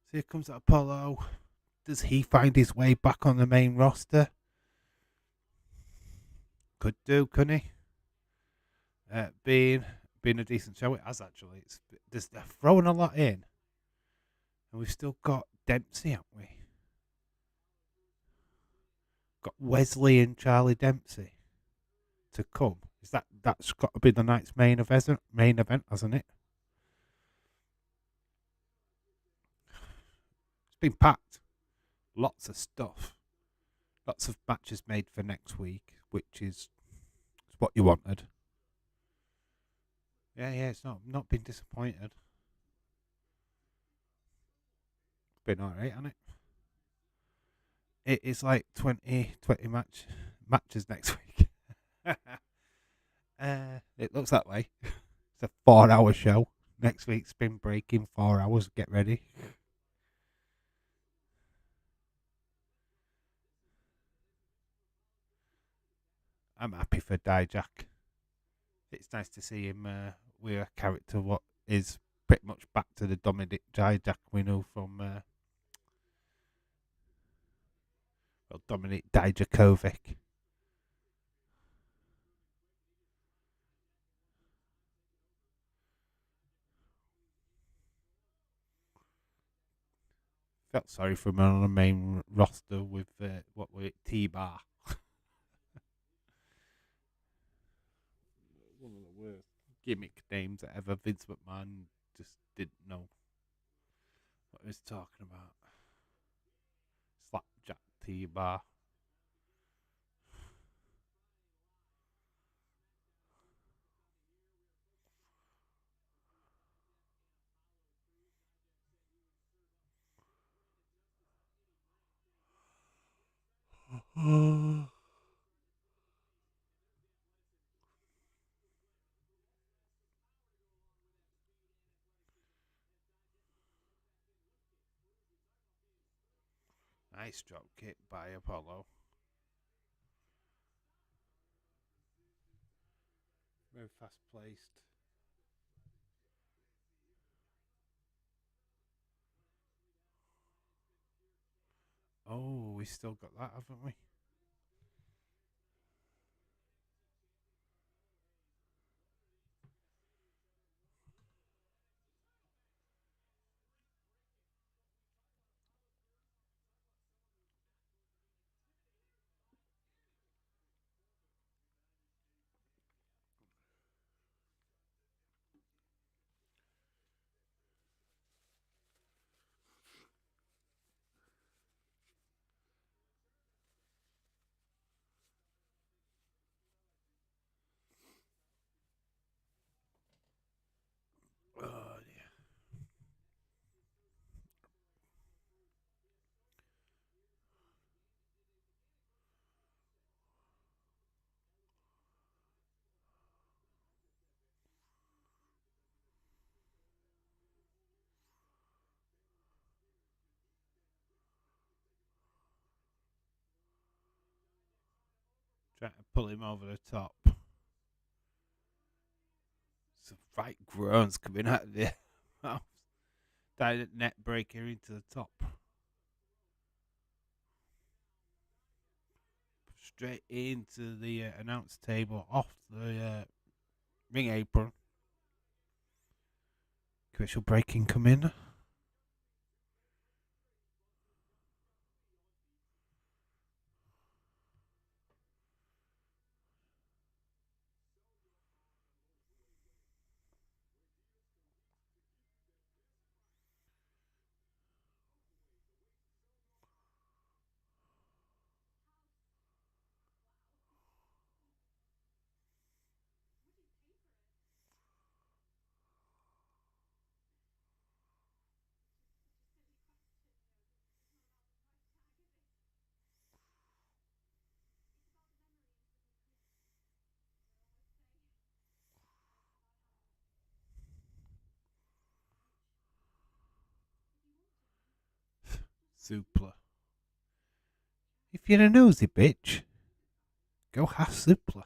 So here comes Apollo. Does he find his way back on the main roster? Could do, couldn't he? Being a decent show, it has actually. They're throwing a lot in, and we've still got Dempsey, haven't we? Got Wesley and Charlie Dempsey to come. That's got to be the night's main event, hasn't it? It's been packed. Lots of stuff. Lots of matches made for next week, which is what you wanted. Yeah, it's not been disappointed. Been alright, hasn't it? It is like 20 matches next week. It looks that way. It's a 4 hour show. Next week's been breaking 4 hours. Get ready. I'm happy for Dijak. It's nice to see him with a character what is pretty much back to the Dominic Dijak we know from Dominic Dijakovic. Felt sorry for him on the main roster with what were it, T-Bar. One of the worst gimmick names that ever. Vince McMahon just didn't know what he was talking about. Slapjack T-Bar. Nice drop kick by Apollo. Very fast placed. Oh, we still got that, haven't we? Oh, yeah. Trying to pull him over the top. some right groans coming out of the mouth. Direct net breaker into the top. Straight into the announce table, off the ring apron. Commercial breaking come in. Supla. If you're a nosy bitch, go have Supla.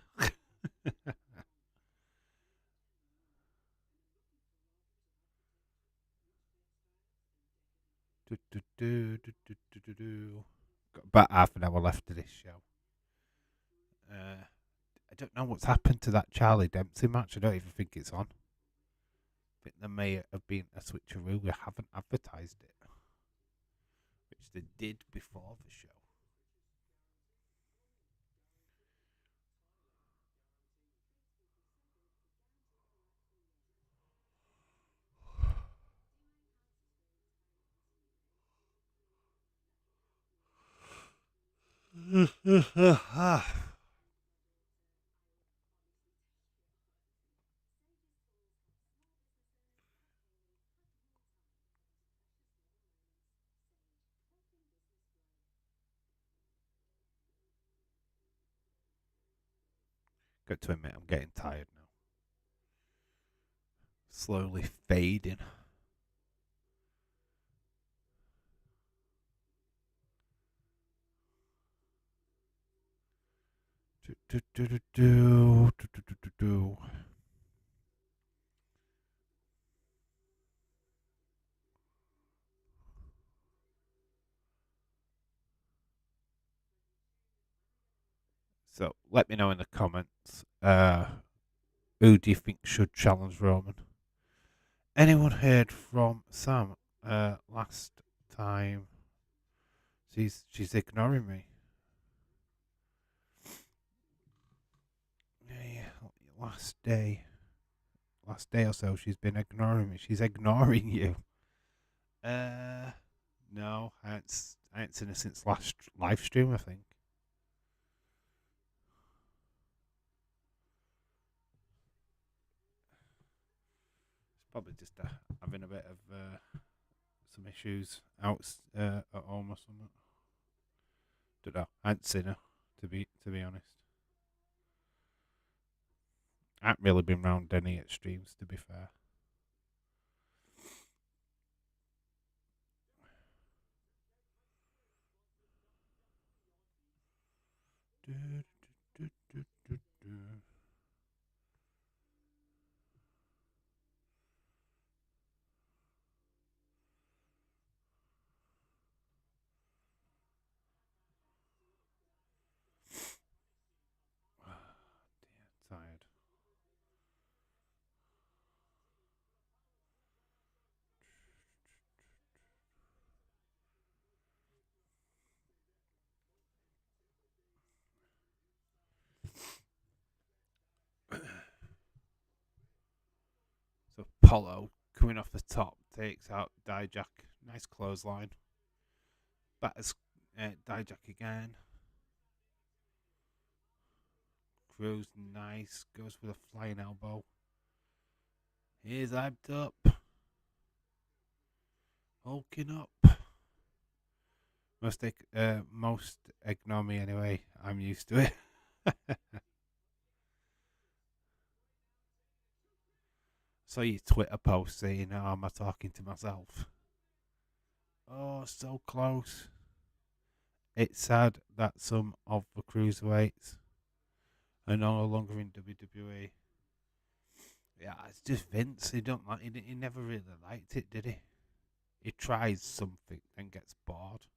Got about half an hour left of this show. I don't know what's happened to that Charlie Dempsey match. I don't even think it's on. I think there may have been a switcheroo. We haven't advertised it, which they did before the show. Got to admit, I'm getting tired now. Slowly fading. So let me know in the comments. Who do you think should challenge Roman? Anyone heard from Sam last time? She's ignoring me. Yeah, last day or so, she's been ignoring me. She's ignoring you. No, I ain't seen her since last live stream. I think. It's probably just having a bit of some issues out at home or something. Don't know. I ain't seen her to be honest. I haven't really been round any extremes to be fair. Tired. So Polo coming off the top takes out Dijak. Nice clothesline. Batters Dijak again. Cruz nice. Goes for the flying elbow. He's hyped up. Hulking up. Most ignore me anyway. I'm used to it. Saw your Twitter post saying, "Oh, am I talking to myself?" Oh, so close. It's sad that some of the cruiserweights are no longer in WWE. Yeah, it's just Vince. He don't like. He never really liked it, did he? He tries something and gets bored.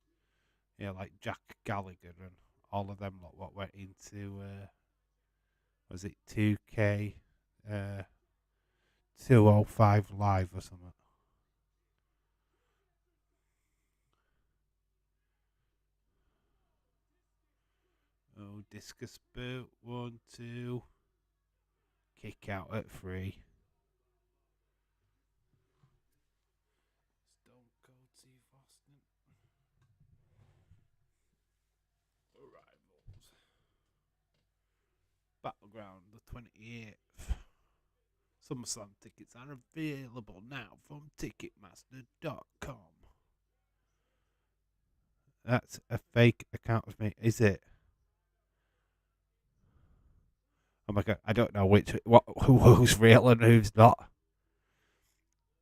Yeah, like Jack Gallagher and all of them. What went into was it 2K 205 live or something? Oh, discus boot 1 2. Kick out at 3. Stone Cold Steve Austin. Arrivals. Battleground the 28th. SummerSlam tickets are available now from Ticketmaster.com. That's a fake account of me, is it? Oh my god, I don't know who's real and who's not.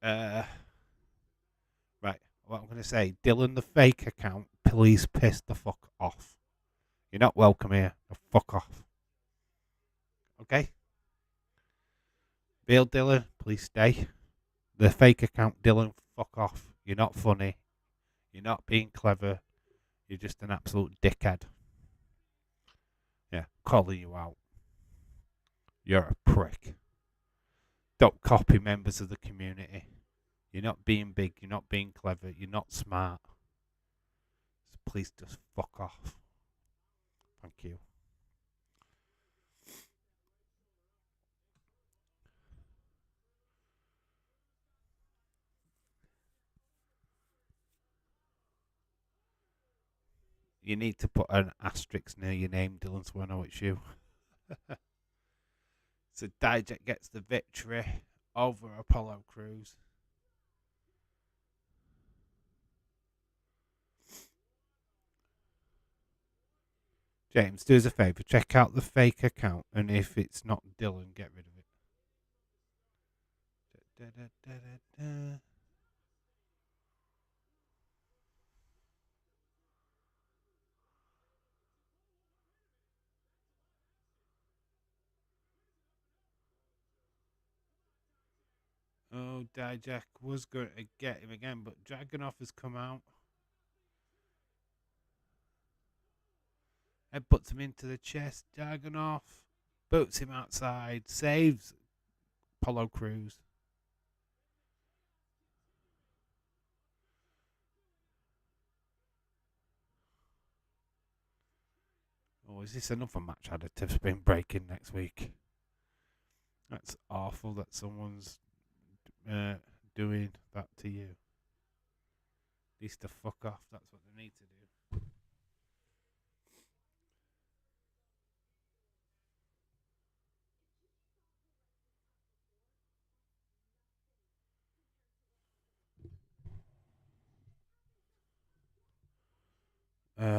Uh, right, what I'm gonna say, Dylan the fake account, please piss the fuck off. You're not welcome here. Now fuck off. Okay? Real Dylan, please stay. The fake account, Dylan, fuck off. You're not funny. You're not being clever. You're just an absolute dickhead. Yeah, calling you out. You're a prick. Don't copy members of the community. You're not being big. You're not being clever. You're not smart. So please just fuck off. Thank you. You need to put an asterisk near your name, Dylan, so I know it's you. So Dijak gets the victory over Apollo Crews. James, do us a favour. Check out the fake account, and if it's not Dylan, get rid of it. Da, da, da, da, da. Oh, Dijak was going to get him again, but Dragunov has come out. Headbutts him into the chest. Dragunov boots him outside. Saves Apollo Crews. Oh, is this another match additive's been breaking next week? That's awful that someone's uh, doing that to you. Needs to fuck off. That's what they need to do.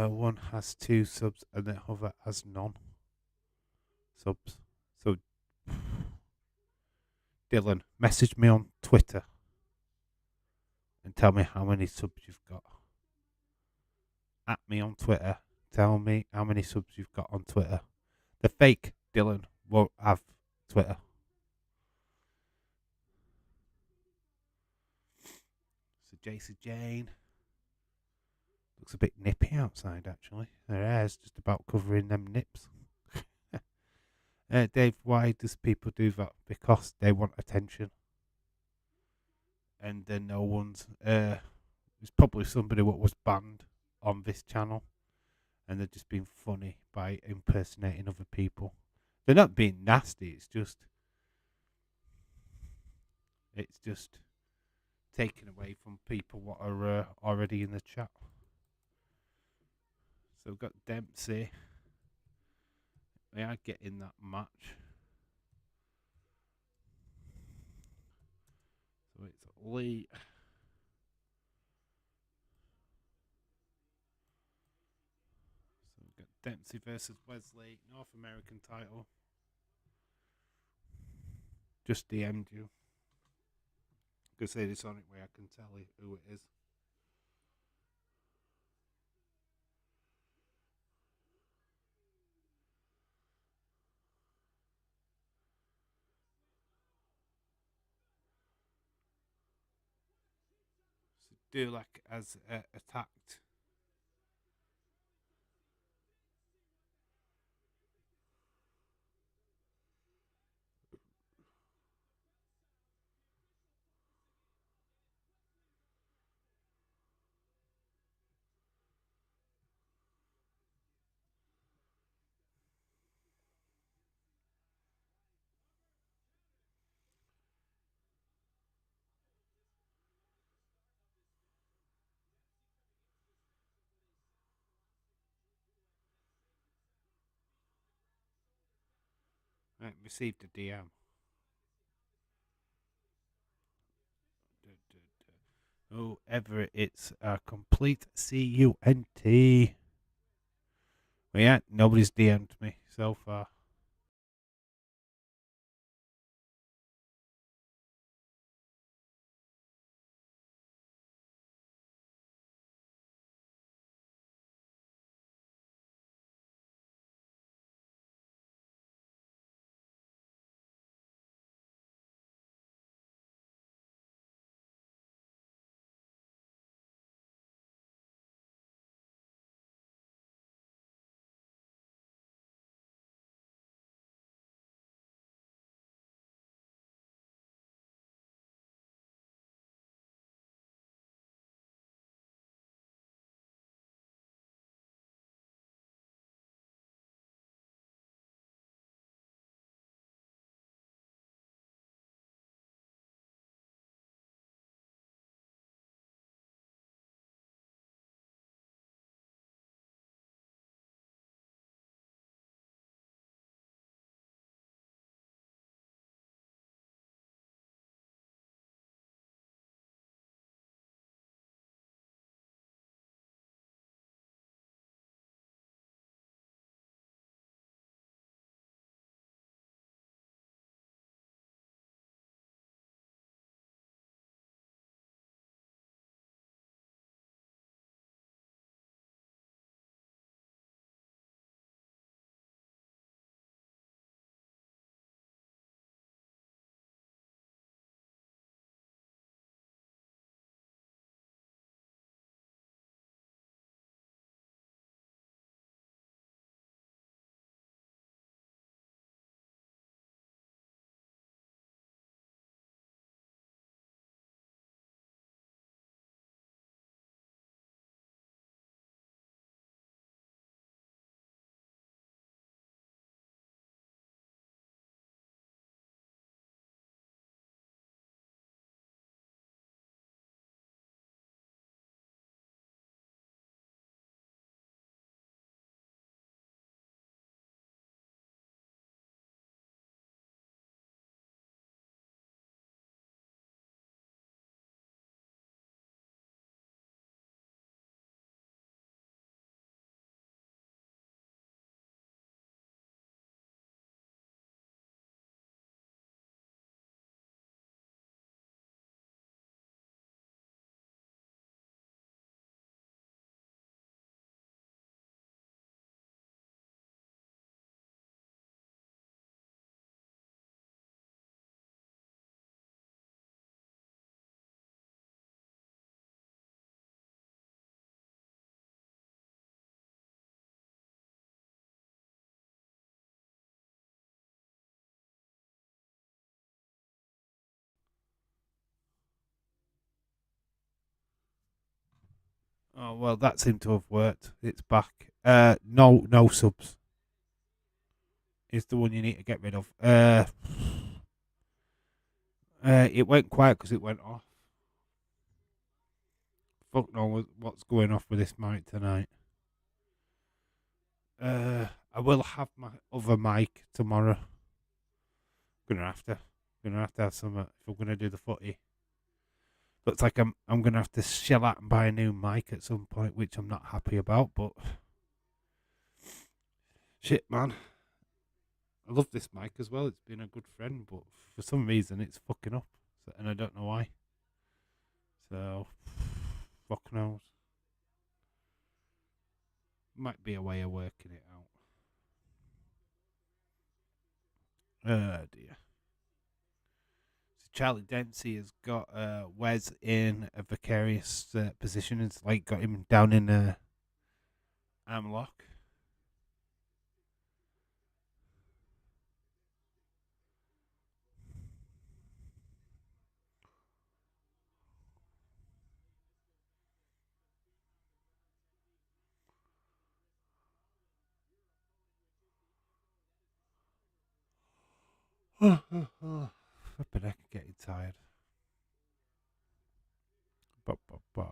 One has 2 subs and the other has none subs. So, Dylan, message me on Twitter and tell me how many subs you've got. At me on Twitter. Tell me how many subs you've got on Twitter. The fake Dylan won't have Twitter. So Jason Jane looks a bit nippy outside actually. Her hair's just about covering them nips. Dave, why does people do that? Because they want attention. And then no one's it's probably somebody what was banned on this channel and they're just being funny by impersonating other people. They're not being nasty, it's just taken away from people what are already in the chat. So we've got Dempsey. They are getting that match. So it's Lee. So we've got Dempsey versus Wesley, North American title. Just DM'd you. Could say this on it way I can tell you who it is. do like as attacked. Right, received a DM. Oh, Everett, it's a complete CUNT. Well, yeah, nobody's DM'd me so far. Oh well, that seemed to have worked. It's back. No subs is the one you need to get rid of. It went quiet because it went off. Fuck no, what's going off with this mic tonight? I will have my other mic tomorrow. Gonna have to have some if I'm gonna do the footy. Looks like I'm gonna have to shell out and buy a new mic at some point, which I'm not happy about. But shit, man, I love this mic as well. It's been a good friend, but for some reason it's fucking up, and I don't know why. So fuck knows. Might be a way of working it out. Dear. Charlie Dempsey has got Wes in a precarious position. It's like got him down in a arm lock. Flipping heck, getting tired. Ba, ba, ba.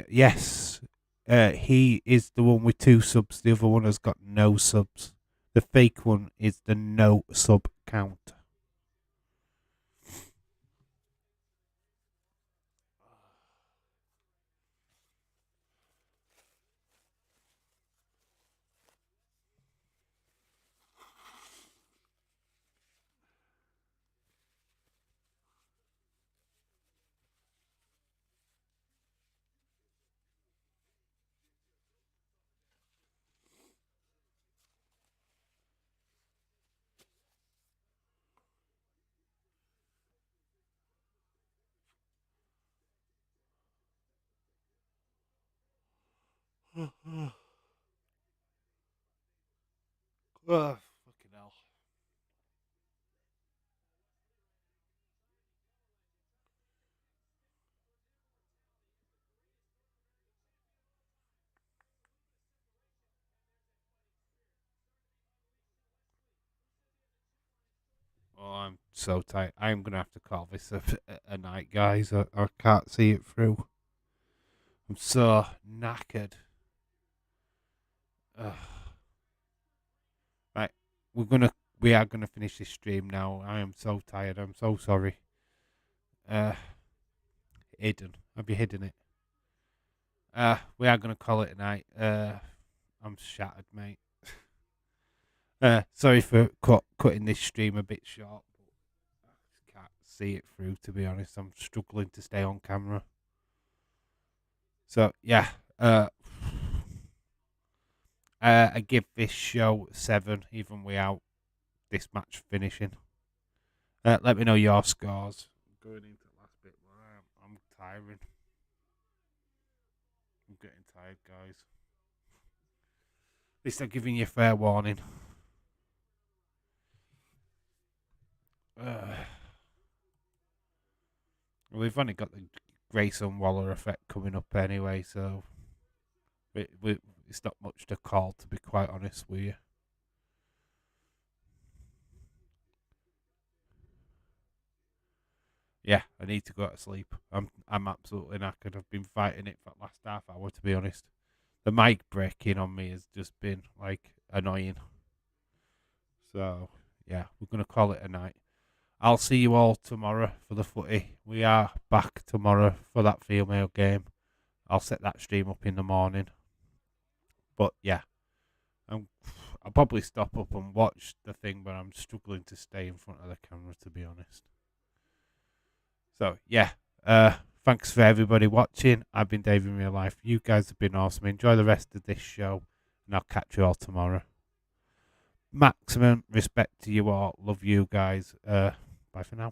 Yes, he is the one with 2 subs. The other one has got no subs. The fake one is the no sub count. Oh, fucking hell. Oh, I'm so tight. I'm gonna have to call this a night, guys. I can't see it through. I'm so knackered. Ugh. Right, we are gonna finish this stream now. I am so tired. I'm so sorry. Uh, hidden. Have you hidden it? We are gonna call it a night. I'm shattered, mate. Sorry for cutting this stream a bit short. But I just can't see it through. To be honest, I'm struggling to stay on camera. So yeah. I give this show 7, even without this match finishing. Let me know your scores. Going into the last bit, I'm tiring. I'm getting tired, guys. At least I'm giving you fair warning. We've only got the Grayson Waller effect coming up anyway, so it's not much to call, to be quite honest with you. Yeah, I need to go to sleep. I'm absolutely knackered. I've been fighting it for the last half hour, to be honest. The mic breaking on me has just been like annoying. So yeah, we're gonna call it a night. I'll see you all tomorrow for the footy. We are back tomorrow for that female game. I'll set that stream up in the morning. But yeah, I'll probably stop up and watch the thing, but I'm struggling to stay in front of the camera, to be honest. So yeah, thanks for everybody watching. I've been Dave in real life. You guys have been awesome. Enjoy the rest of this show, and I'll catch you all tomorrow. Maximum respect to you all. Love you guys. Bye for now.